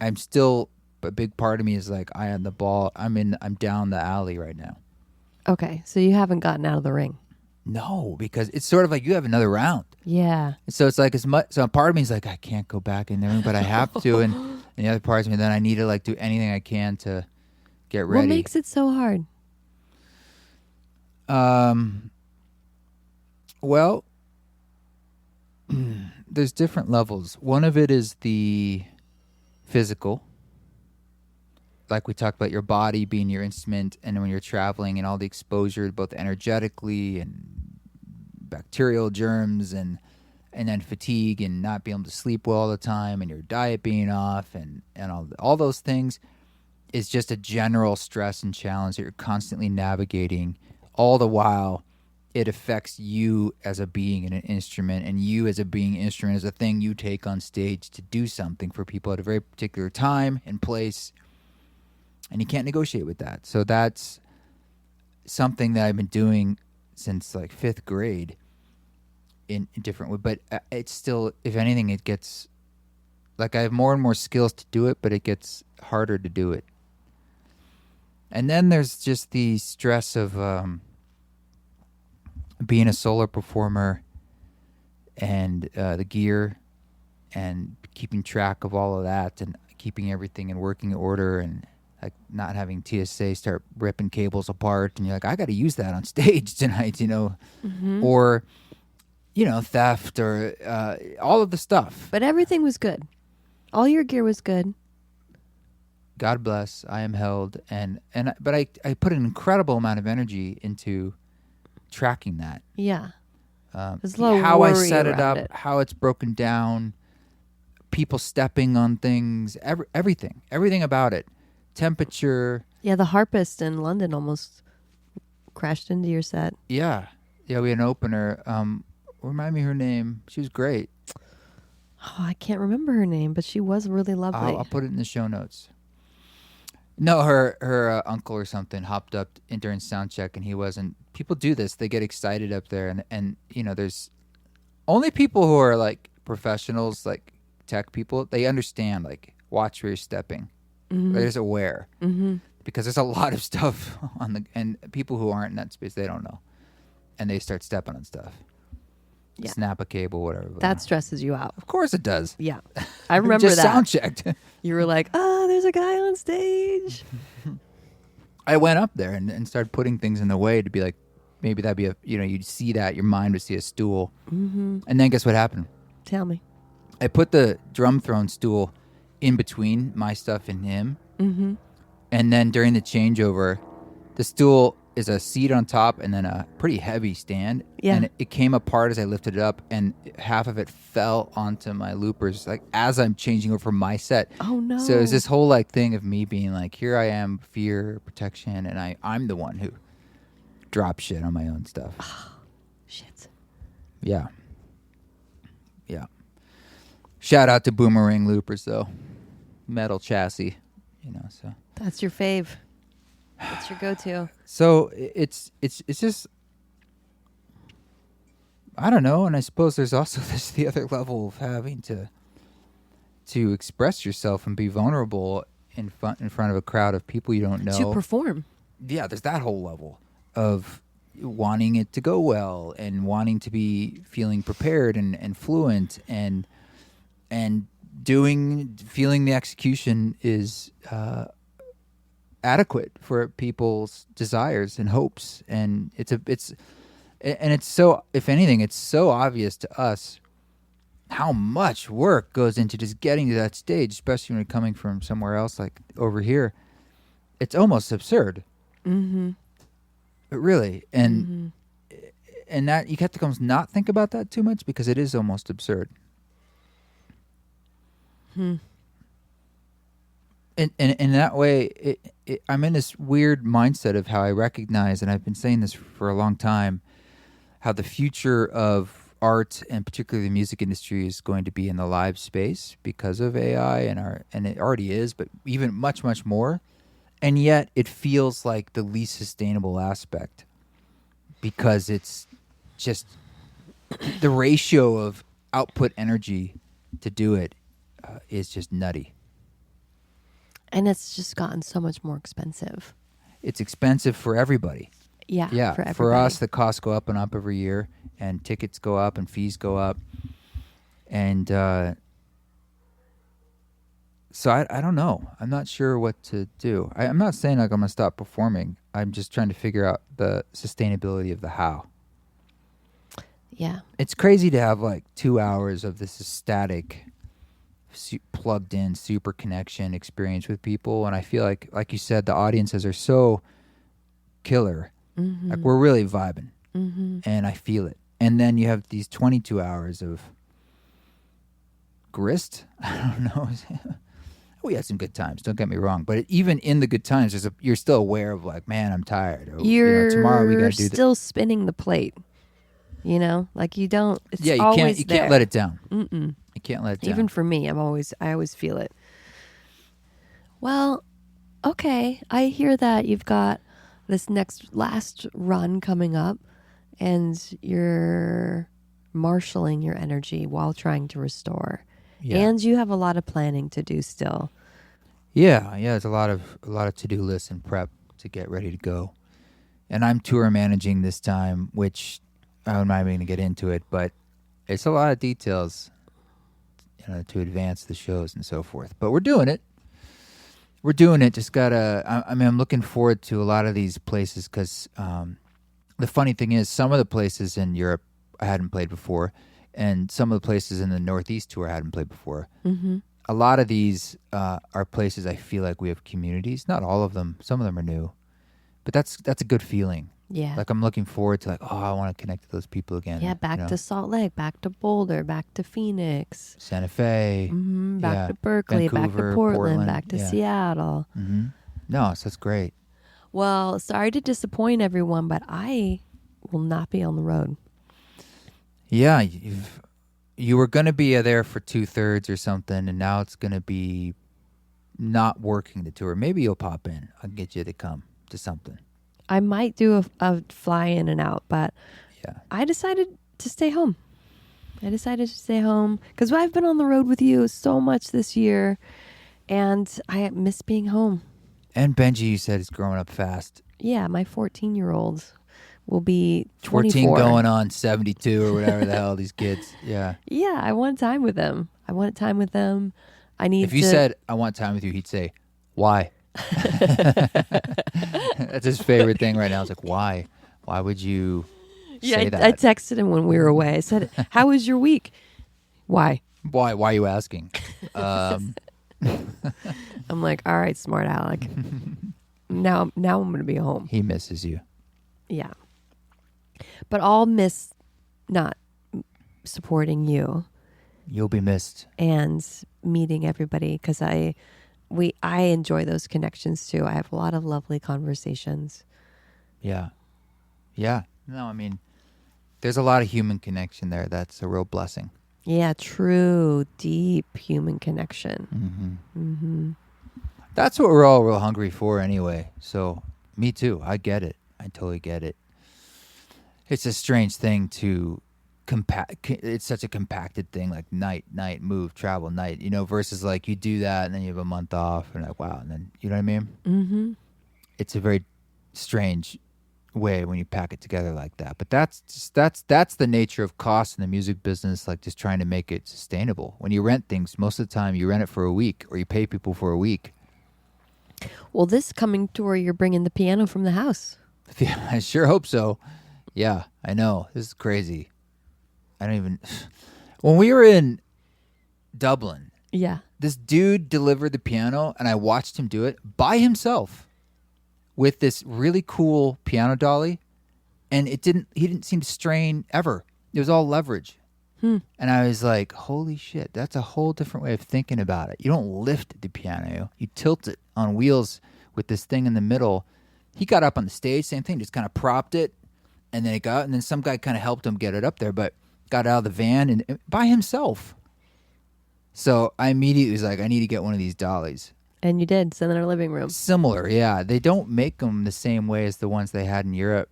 I'm still, a big part of me is like, I have the ball. I'm down the alley right now. Okay. So you haven't gotten out of the ring? No, because it's sort of like you have another round. Yeah. So it's like as much. So a part of me is like, I can't go back in there, but I have to. And the other part of me, then I need to like do anything I can to get ready. What makes it so hard? Well, there's different levels. One of it is the physical. Like we talked about your body being your instrument, and when you're traveling and all the exposure, both energetically and bacterial germs, and then fatigue and not being able to sleep well all the time, and your diet being off, and all those things is just a general stress and challenge that you're constantly navigating. All the while, it affects you as a being and an instrument, and you as a being instrument is a thing you take on stage to do something for people at a very particular time and place. And you can't negotiate with that. So that's something that I've been doing since like 5th grade in different ways. But it's still, if anything, it gets, like I have more and more skills to do it, but it gets harder to do it. And then there's just the stress of being a solo performer and the gear and keeping track of all of that and keeping everything in working order, and like not having TSA start ripping cables apart, and you're like, I got to use that on stage tonight, or, theft or all of the stuff. But everything was good. All your gear was good. God bless, I am held, but I put an incredible amount of energy into tracking that. Yeah. How I set it up, how it's broken down, people stepping on things, everything about it. Temperature. Yeah, the harpist in London almost crashed into your set. Yeah, we had an opener. Remind me her name. She was great. Oh, I can't remember her name, but she was really lovely. I'll put it in the show notes. No, her uncle or something hopped up during sound check, and he wasn't. People do this; they get excited up there, and there's only people who are like professionals, like tech people. They understand, like, watch where you're stepping. Mm-hmm. They're just aware, because there's a lot of stuff and people who aren't in that space, they don't know, and they start stepping on stuff. Yeah. Snap a cable, whatever. That stresses you out. Of course it does. Yeah, I remember just that. Sound checked. You were like, there's a guy on stage. I went up there and started putting things in the way to be like, maybe that'd be you'd see that, your mind would see a stool. Mm-hmm. And then guess what happened? Tell me. I put the drum throne stool in between my stuff and him. Mm-hmm. And then during the changeover, the stool is a seat on top and then a pretty heavy stand. Yeah. And it came apart as I lifted it up, and half of it fell onto my loopers, like as I'm changing over from my set. Oh no. So it's this whole like thing of me being like, here I am, fear, protection, and I'm the one who drops shit on my own stuff. Oh, shit. Yeah. Yeah. Shout out to Boomerang loopers though. Metal chassis, so. That's your fave. That's your go-to. So it's just, I don't know, and I suppose there's also the other level of having to express yourself and be vulnerable in front of a crowd of people you don't know. To perform. Yeah, there's that whole level of wanting it to go well and wanting to be feeling prepared and fluent and feeling the execution is adequate for people's desires and hopes, and it's so, if anything, it's so obvious to us how much work goes into just getting to that stage, especially when you're coming from somewhere else like over here. It's almost absurd. Mm-hmm. But really, and that you have to almost not think about that too much, because it is almost absurd. And in that way, I'm in this weird mindset of how I recognize, and I've been saying this for a long time, how the future of art and particularly the music industry is going to be in the live space because of AI and it already is, but even much, much more. And yet it feels like the least sustainable aspect, because it's just the ratio of output energy to do it is just nutty. And it's just gotten so much more expensive. It's expensive for everybody. Yeah. For us, the costs go up and up every year. and tickets go up and fees go up. And so I don't know. I'm not sure what to do. I'm not saying like I'm going to stop performing. I'm just trying to figure out the sustainability of the how. Yeah. It's crazy to have like 2 hours of this static, plugged in, super connection experience with people. And I feel like you said, the audiences are so killer. Mm-hmm. Like we're really vibing. Mm-hmm. And I feel it. And then you have these 22 hours of grist. I don't know. We had some good times, don't get me wrong, but even in the good times, you're still aware of like, man, I'm tired. Or, tomorrow we got to do still spinning the plate. Like you don't. It's you always can't let it down. Mm-mm. You can't let it down. Even for me, I always feel it. Well, okay, I hear that you've got this last run coming up, and you're marshaling your energy while trying to restore. Yeah. And you have a lot of planning to do still. Yeah, it's a lot of to-do lists and prep to get ready to go. And I'm tour managing this time, which I'm not even going to get into it, but it's a lot of details, to advance the shows and so forth. But we're doing it. Just gotta. I'm looking forward to a lot of these places because the funny thing is, some of the places in Europe I hadn't played before. And some of the places in the Northeast tour I hadn't played before. Mm-hmm. A lot of these are places I feel like we have communities. Not all of them. Some of them are new. But that's a good feeling. Yeah. Like I'm looking forward to I want to connect to those people again. Yeah, back to Salt Lake, back to Boulder, back to Phoenix. Santa Fe. Mm-hmm. Back to Berkeley, Vancouver, back to Portland, back to Seattle. Mm-hmm. No, so that's great. Well, sorry to disappoint everyone, but I will not be on the road. Yeah, you were going to be there for 2/3 or something, and now it's going to be not working the tour. Maybe you'll pop in. I'll get you to come to something. I might do a fly in and out, but I decided to stay home. Because I've been on the road with you so much this year, and I miss being home. And Benji, you said, is growing up fast. Yeah, my 14-year-old will be 24. 14 going on 72 or whatever the hell, these kids. Yeah. Yeah, I want time with them. If you said, I want time with you, he'd say, why? That's his favorite thing right now. It's like, why? Why would you say that? I texted him when we were away. I said, how was your week? Why? Why are you asking? I'm like, all right, smart Alec. Now I'm going to be home. He misses you. Yeah. But I'll miss not supporting you. You'll be missed. And meeting everybody, because I enjoy those connections too. I have a lot of lovely conversations. Yeah. No, I mean, there's a lot of human connection there. That's a real blessing. Yeah, true, deep human connection. Mm-hmm. Mm-hmm. That's what we're all real hungry for anyway. So, me too. I get it. I totally get it. It's a strange thing to it's such a compacted thing, like night, move, travel, night, versus like you do that and then you have a month off and like, wow. And then, you know what I mean? Mm-hmm. It's a very strange way when you pack it together like that. But that's the nature of cost in the music business, like just trying to make it sustainable. When you rent things, most of the time you rent it for a week or you pay people for a week. Well, this coming tour, you're bringing the piano from the house. Yeah, I sure hope so. Yeah, I know. This is crazy. When we were in Dublin, this dude delivered the piano and I watched him do it by himself with this really cool piano dolly, and he didn't seem to strain ever. It was all leverage. And I was like, holy shit, that's a whole different way of thinking about it. You don't lift the piano, you tilt it on wheels with this thing in the middle. He got up on the stage, same thing, just kind of propped it, and then it got, and then some guy kind of helped him get it up there, but got out of the van and by himself. So I immediately was like, I need to get one of these dollies. And you did, so in our living room. Similar, yeah. They don't make them the same way as the ones they had in Europe.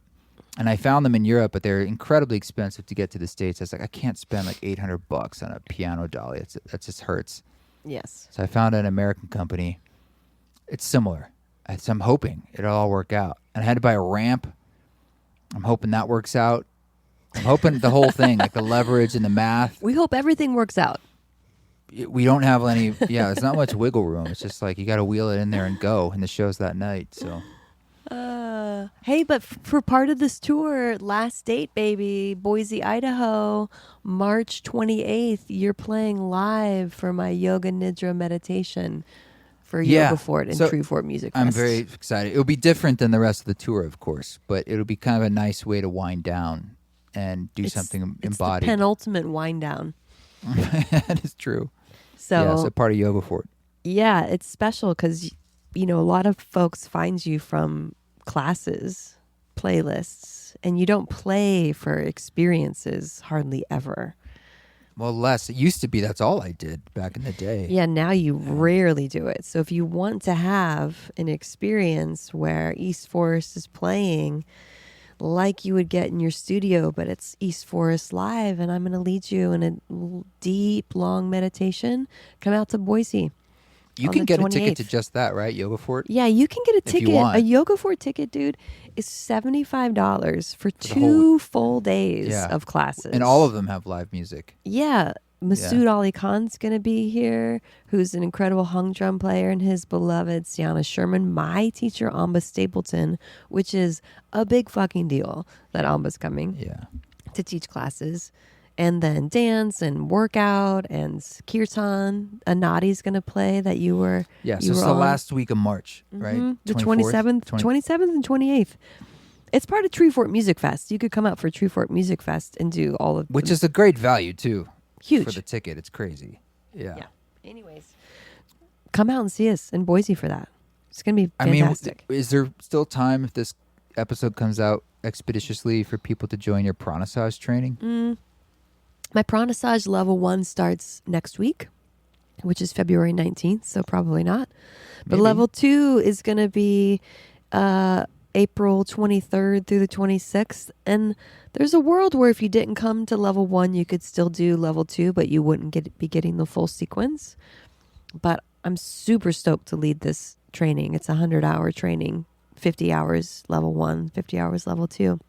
And I found them in Europe, but they're incredibly expensive to get to the States. I was like, I can't spend like $800 on a piano dolly. That just hurts. Yes. So I found an American company. It's similar. So I'm hoping it'll all work out. And I had to buy a ramp. I'm hoping that works out. I'm hoping the whole thing, like the leverage and the math. We hope everything works out. We don't have any. Yeah, there's not much wiggle room. It's just like you got to wheel it in there and go. And the show's that night, so. Hey, but for part of this tour, last date, baby, Boise, Idaho, March 28th, you're playing live for my Yoga Nidra meditation for Yogafort and Treefort Music Fest. I'm very excited. It'll be different than the rest of the tour, of course, but it'll be kind of a nice way to wind down and do something embodied. It's the penultimate wind down. That is true. So, it's a part of Yogafort. Yeah, it's special because, a lot of folks find you from classes, playlists, and you don't play for experiences hardly ever. Well, less. It used to be that's all I did back in the day. Yeah, now you rarely do it. So if you want to have an experience where East Forest is playing like you would get in your studio, but it's East Forest live, and I'm going to lead you in a deep, long meditation, come out to Boise. You can get a ticket to just that, right? Yogafort? Yeah, you can get a ticket. A Yogafort ticket, dude, is $75 for 2 full days of classes. And all of them have live music. Yeah. Masood Ali Khan's going to be here, who's an incredible hung drum player, and his beloved Sienna Sherman, my teacher, Amba Stapleton, which is a big fucking deal that Amba's coming to teach classes. And then dance and workout and kirtan. Anadi's going to play that you were. Yeah, so it's the last week of March, right? The 27th and 28th. It's part of Treefort Music Fest. You could come out for Treefort Music Fest and do all of which is a great value, too. Huge. For the ticket. It's crazy. Yeah. Anyways, come out and see us in Boise for that. It's going to be fantastic. Is there still time if this episode comes out expeditiously for people to join your pranasage training? My pranasage level 1 starts next week, which is February 19th, so probably not. But level 2 is going to be April 23rd through the 26th. And there's a world where if you didn't come to level 1, you could still do level 2, but you wouldn't be getting the full sequence. But I'm super stoked to lead this training. It's a 100-hour training, 50 hours level 1, 50 hours level 2.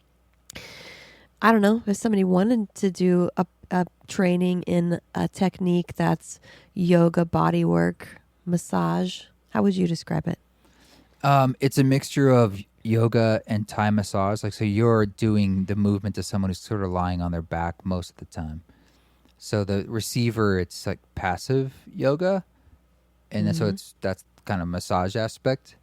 I don't know, if somebody wanted to do a training in a technique that's yoga, body work, massage, how would you describe it? It's a mixture of yoga and Thai massage. Like, so you're doing the movement to someone who's sort of lying on their back most of the time. So the receiver, it's like passive yoga. And so that's kind of massage aspect.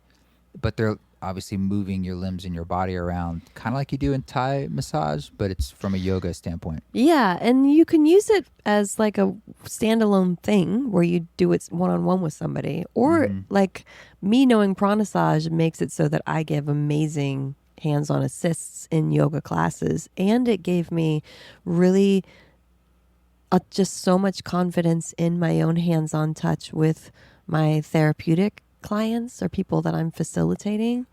But they're obviously moving your limbs and your body around kind of like you do in Thai massage, but it's from a yoga standpoint. Yeah, and you can use it as like a standalone thing where you do it one-on-one with somebody. Or like me knowing pranasage makes it so that I give amazing hands-on assists in yoga classes. And it gave me really just so much confidence in my own hands-on touch with my therapeutic clients or people that I'm facilitating.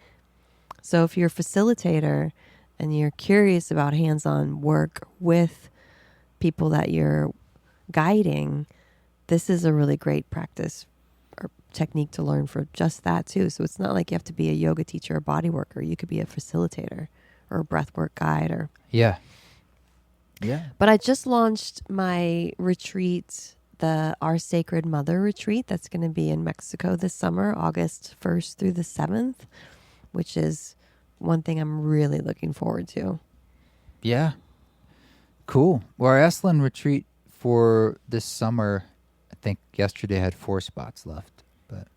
So if you're a facilitator and you're curious about hands-on work with people that you're guiding, this is a really great practice or technique to learn for just that too. So it's not like you have to be a yoga teacher or body worker. You could be a facilitator or a breathwork guide or Yeah. But I just launched my retreat, the Our Sacred Mother retreat, that's going to be in Mexico this summer, August 1st through the 7th, which is one thing I'm really looking forward to. Yeah. Cool. Well, our Esalen retreat for this summer, I think yesterday had 4 spots left. But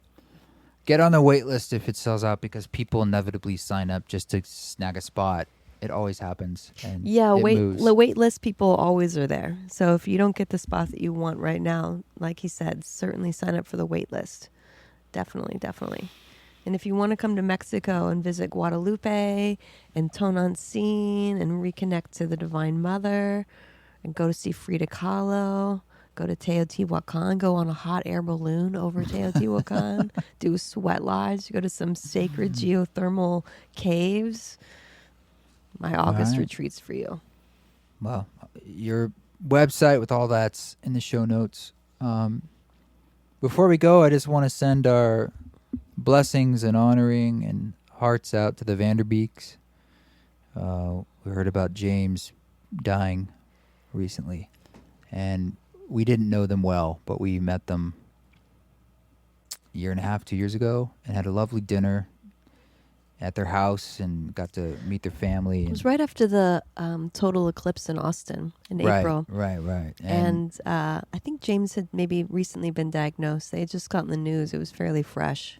get on the wait list if it sells out, because people inevitably sign up just to snag a spot. It always happens. And the wait list people always are there. So if you don't get the spot that you want right now, like he said, certainly sign up for the wait list. Definitely. And if you want to come to Mexico and visit Guadalupe and Tonantzin and reconnect to the Divine Mother and go to see Frida Kahlo, go to Teotihuacan, go on a hot air balloon over Teotihuacan, do sweat lodge, go to some sacred geothermal caves. My August retreats for you. Well, your website with all that's in the show notes. Before we go, I just want to send our blessings and honoring and hearts out to the Vanderbeeks. We heard about James dying recently. And we didn't know them well, but we met them a year and a half, 2 years ago, and had a lovely dinner at their house and got to meet their family. It was right after the total eclipse in Austin in April. Right. And I think James had maybe recently been diagnosed. They had just gotten the news. It was fairly fresh.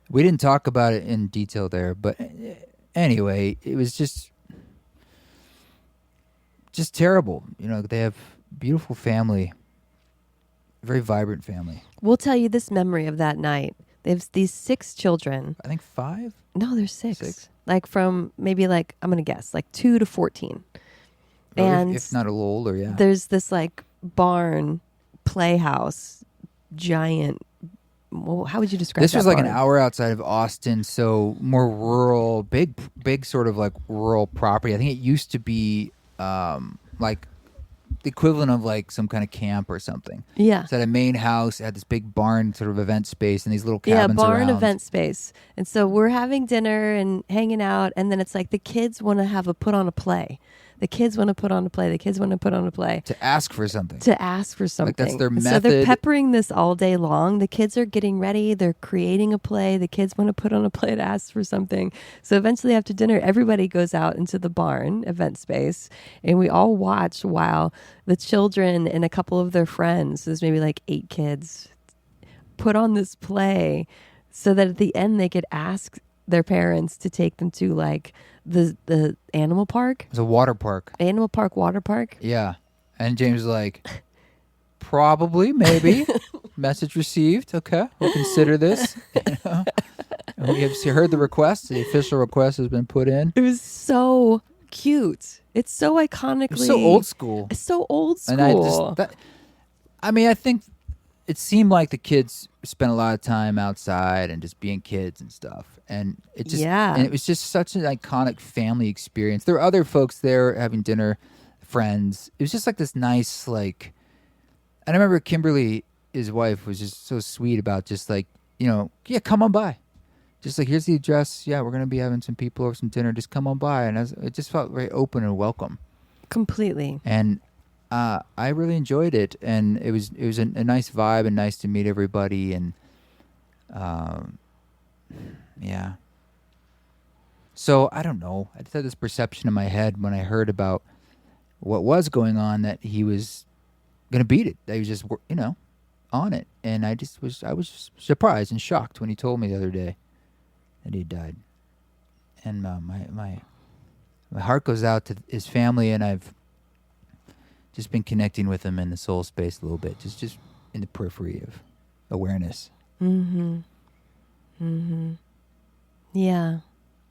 We didn't talk about it in detail there, but anyway, it was just terrible. You know, they have beautiful family, very vibrant family. We'll tell you this memory of that night. They have these 6 children. I think 5? No, there's 6. 6? Like from maybe I'm going to guess, 2 to 14. Or and if not a little older, yeah. There's this barn, playhouse, giant. Well, how would you describe this? This was barn? an hour outside of Austin, so more rural, big sort of rural property. I think it used to be the equivalent of some kind of camp or something. Yeah. So it had a main house, it had this big barn sort of event space and these little cabins barn around. Event space. And so we're having dinner and hanging out, and then it's the kids want to have a put on a play. The kids want to put on a play. The kids want to put on a play. To ask for something. That's their method. So they're peppering this all day long. The kids are getting ready. They're creating a play. The kids want to put on a play to ask for something. So eventually after dinner, everybody goes out into the barn event space, and we all watch while the children and a couple of their friends, there's maybe 8 kids, put on this play so that at the end they could ask their parents to take them to the animal park. It was a water park. Animal park, water park. Yeah. And James was like, probably, maybe. Message received. Okay, we'll consider this. And we have heard the request. The official request has been put in. It was so cute. It's so iconically. It's so old school. It's so old school. And I think it seemed like the kids spent a lot of time outside and just being kids and stuff. And it just, and it was just such an iconic family experience. There were other folks there having dinner, friends. It was just this nice, and I remember Kimberly, his wife, was just so sweet about just come on by. Just here's the address. Yeah, we're going to be having some people over some dinner. Just come on by. And it just felt very open and welcome. Completely. And I really enjoyed it, and it was a nice vibe and nice to meet everybody, and yeah. So I don't know. I just had this perception in my head when I heard about what was going on that he was going to beat it. That he was just on it, and I was surprised and shocked when he told me the other day that he had died, and my heart goes out to his family, and I've just been connecting with him in the soul space a little bit, just in the periphery of awareness. Mm-hmm. Mm-hmm. Yeah.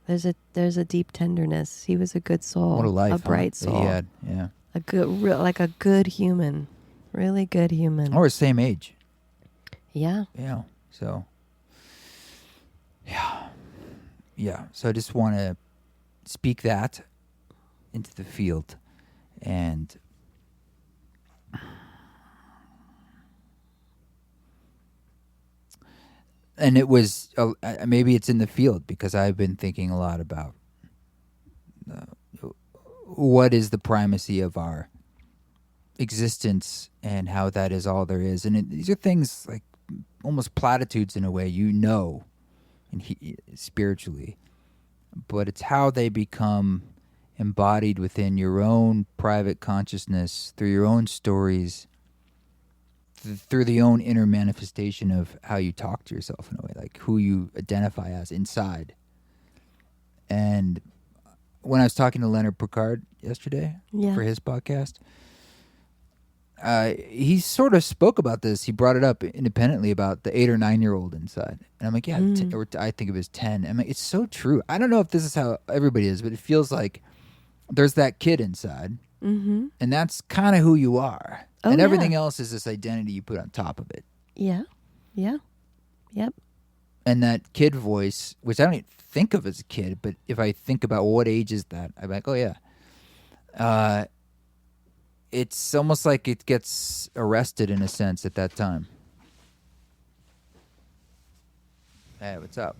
There's a deep tenderness. He was a good soul. What a life, a bright soul. He had, yeah. A good human. Really good human. Or the same age. Yeah. Yeah. So, yeah. Yeah. So I just want to speak that into the field, and it was maybe it's in the field because I've been thinking a lot about what is the primacy of our existence and how that is all there is, and these are things almost platitudes in a way, and spiritually, but it's how they become embodied within your own private consciousness through your own stories, through the own inner manifestation of how you talk to yourself in a way, who you identify as inside. And when I was talking to Leonard Picard yesterday for his podcast, he sort of spoke about this. He brought it up independently about the 8 or 9-year-old inside. And I'm like, yeah, I think it was 10. I'm like, it's so true. I don't know if this is how everybody is, but it feels like there's that kid inside. Mm-hmm. And that's kind of who you are. Oh, and everything else is this identity you put on top of it. Yeah. Yeah. Yep. And that kid voice, which I don't even think of as a kid, but if I think about what age is that, I'm like, oh, yeah. It's almost like it gets arrested in a sense at that time. Hey, what's up?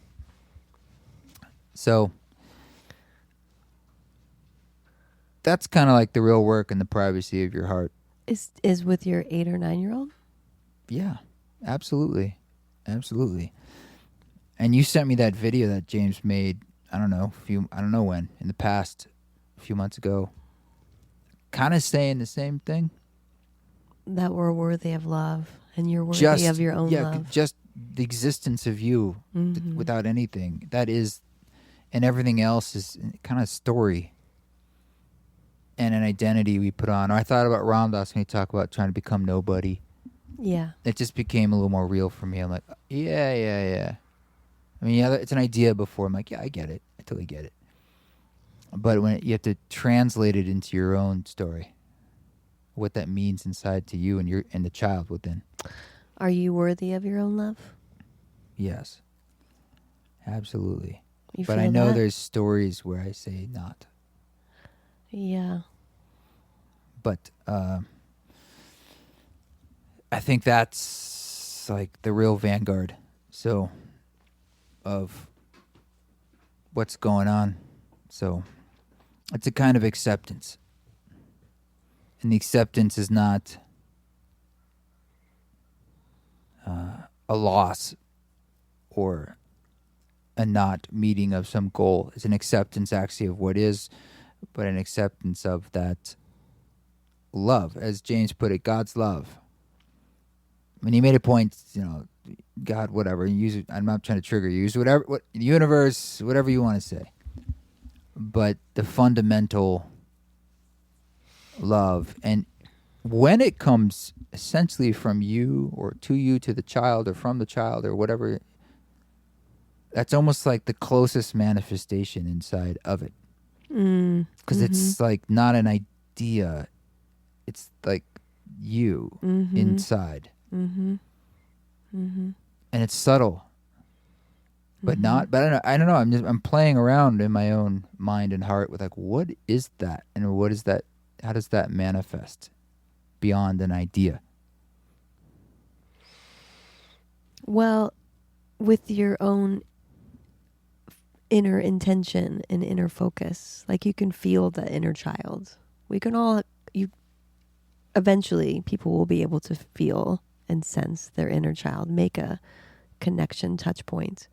So that's kind of like the real work in the privacy of your heart. Is with your 8 or 9-year-old? Yeah, absolutely. Absolutely. And you sent me that video that James made, I don't know when, in the past, a few months ago. Kind of saying the same thing. That we're worthy of love and you're worthy of your own love. Yeah, just the existence of you without anything. That is, and everything else is kind of story and an identity we put on. I thought about Ramdas when he talked about trying to become nobody. Yeah. It just became a little more real for me. I'm like, yeah. I mean, yeah, it's an idea before. I'm like, yeah, I get it. I totally get it. But when you have to translate it into your own story, what that means inside to you and the child within. Are you worthy of your own love? Yes. Absolutely. But I know there's stories where I say not. Yeah. But I think that's like the real vanguard. So of what's going on. So it's a kind of acceptance. And the acceptance is not a loss or a not meeting of some goal. It's an acceptance actually of what is, but an acceptance of that love. As James put it, God's love. When he made a point, God, whatever, use it. I'm not trying to trigger you. Use whatever, universe, whatever you want to say. But the fundamental love, and when it comes essentially from you or to you to the child or from the child or whatever, that's almost like the closest manifestation inside of it. Because it's like not an idea. It's like you inside. And it's subtle. But not. But I don't know. I'm playing around in my own mind and heart with like, what is that, and what is that? How does that manifest beyond an idea? Well, with your own inner intention and inner focus, like you can feel the inner child. We can all. Eventually, people will be able to feel and sense their inner child, make a connection, touch point.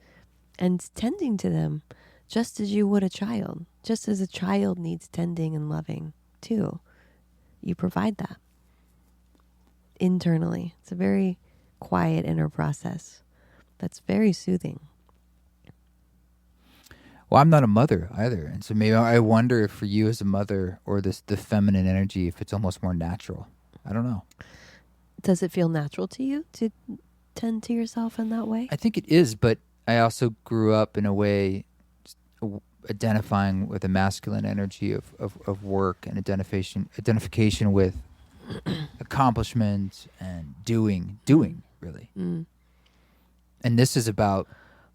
And tending to them just as you would a child. Just as a child needs tending and loving too. You provide that internally. It's a very quiet inner process that's very soothing. Well, I'm not a mother either. And so maybe I wonder if for you as a mother or the feminine energy, if it's almost more natural. I don't know. Does it feel natural to you to tend to yourself in that way? I think it is, but I also grew up in a way identifying with a masculine energy of work and identification with accomplishment and doing really. And this is about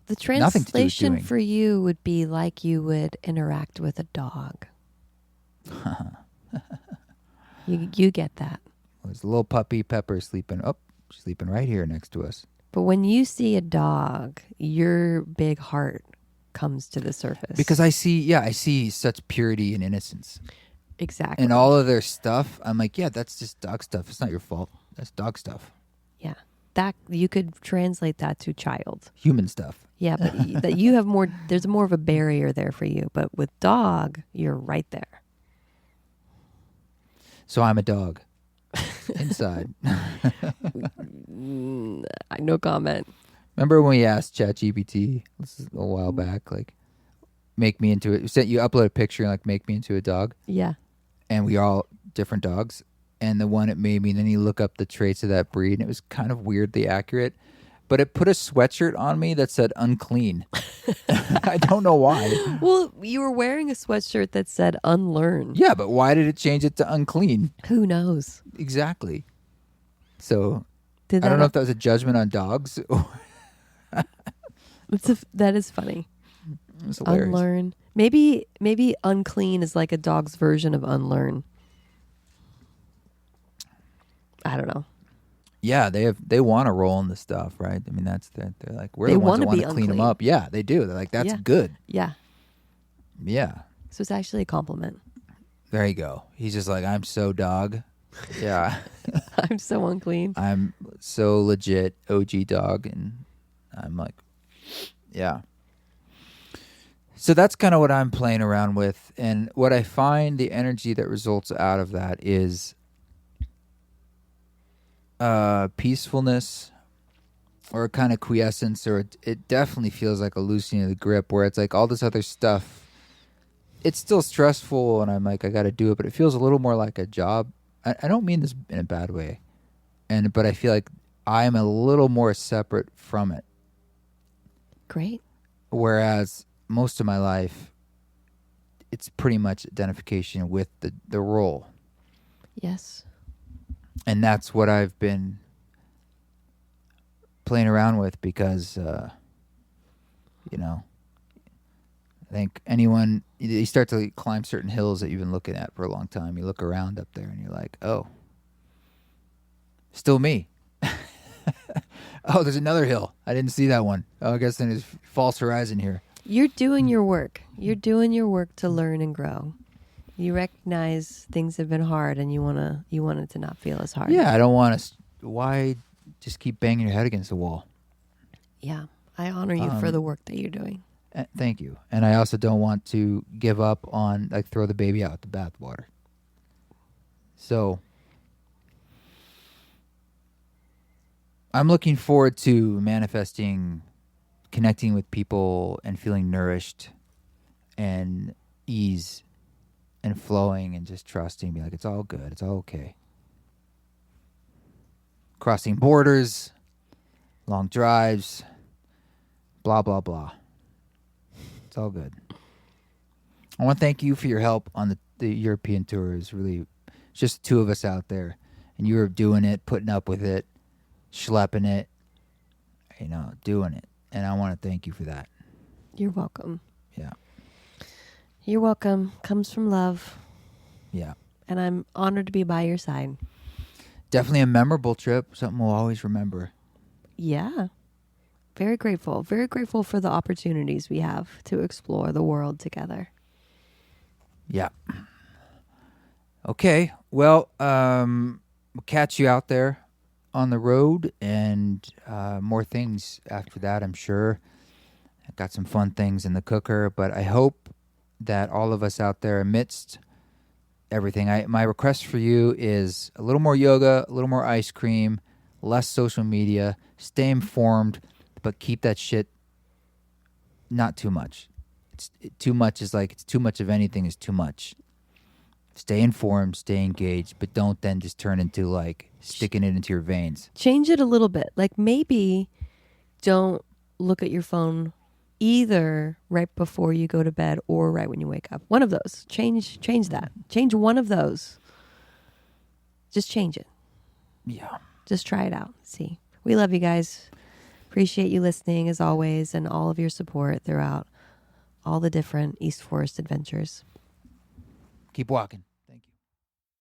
the translation for you would be like you would interact with a dog. You get that. There's a little puppy, Pepper, sleeping. Oh, she's sleeping right here next to us. But when you see a dog, your big heart comes to the surface. Because I see such purity and innocence. Exactly. And all of their stuff, I'm like, yeah, that's just dog stuff. It's not your fault. That's dog stuff. Yeah. That you could translate that to child. Human stuff. Yeah, but that you have more, there's more of a barrier there for you. But with dog, you're right there. So I'm a dog. Inside. No comment. Remember when we asked ChatGPT, this is a while back, like, make me into it. You upload a picture and like, make me into a dog. Yeah. And we are all different dogs. And the one it made me, and then you look up the traits of that breed, and it was kind of weirdly accurate. But it put a sweatshirt on me that said unclean. I don't know why. Well, you were wearing a sweatshirt that said unlearn. Yeah, but why did it change it to unclean? Who knows? Exactly. So I don't know if that was a judgment on dogs. That is funny. It's hilarious. Unlearn. Maybe unclean is like a dog's version of unlearn. I don't know. Yeah, they want to roll in the stuff, right? I mean, they're like, we're the ones that want to clean them up. Yeah, they do. They're like, that's good. Yeah. Yeah. So it's actually a compliment. There you go. He's just like, I'm so dog. Yeah. I'm so unclean. I'm so legit OG dog. And I'm like, yeah. So that's kind of what I'm playing around with. And what I find the energy that results out of that is peacefulness or a kind of quiescence, or it definitely feels like a loosening of the grip where it's like all this other stuff. It's still stressful and I'm like, I got to do it, but it feels a little more like a job. I don't mean this in a bad way. But I feel like I'm a little more separate from it. Great. Whereas most of my life, it's pretty much identification with the role. Yes. And that's what I've been playing around with because, I think you start to climb certain hills that you've been looking at for a long time. You look around up there and you're like, oh, still me. Oh, there's another hill. I didn't see that one. Oh, I guess then there's false horizon here. You're doing your work. You're doing your work to learn and grow. You recognize things have been hard and you want it to not feel as hard. Yeah, I don't want to. Why just keep banging your head against the wall? Yeah, I honor you for the work that you're doing. Thank you. And I also don't want to give up on, like, throw the baby out with the bathwater. So I'm looking forward to manifesting, connecting with people and feeling nourished and ease and flowing and just trusting, be like, it's all good. It's all okay. Crossing borders, long drives, blah, blah, blah. It's all good. I want to thank you for your help on the European tour. It's really just the two of us out there. And you were doing it, putting up with it, schlepping it, doing it. And I want to thank you for that. You're welcome. Yeah. You're welcome. Comes from love. Yeah. And I'm honored to be by your side. Definitely a memorable trip. Something we'll always remember. Yeah. Very grateful. Very grateful for the opportunities we have to explore the world together. Yeah. Okay. Well, we'll catch you out there on the road and more things after that, I'm sure. I've got some fun things in the cooker, but I hope that all of us out there amidst everything, my request for you is a little more yoga, a little more ice cream, less social media, stay informed, but keep that shit not too much. Too much is like, it's too much of anything is too much. Stay informed, stay engaged, but don't then just turn into like sticking it into your veins. Change it a little bit. Like maybe don't look at your phone either right before you go to bed or right when you wake up. One of those. Change that. Change one of those. Just change it. Yeah. Just try it out. See. We love you guys. Appreciate you listening as always and all of your support throughout all the different East Forest adventures. Keep walking.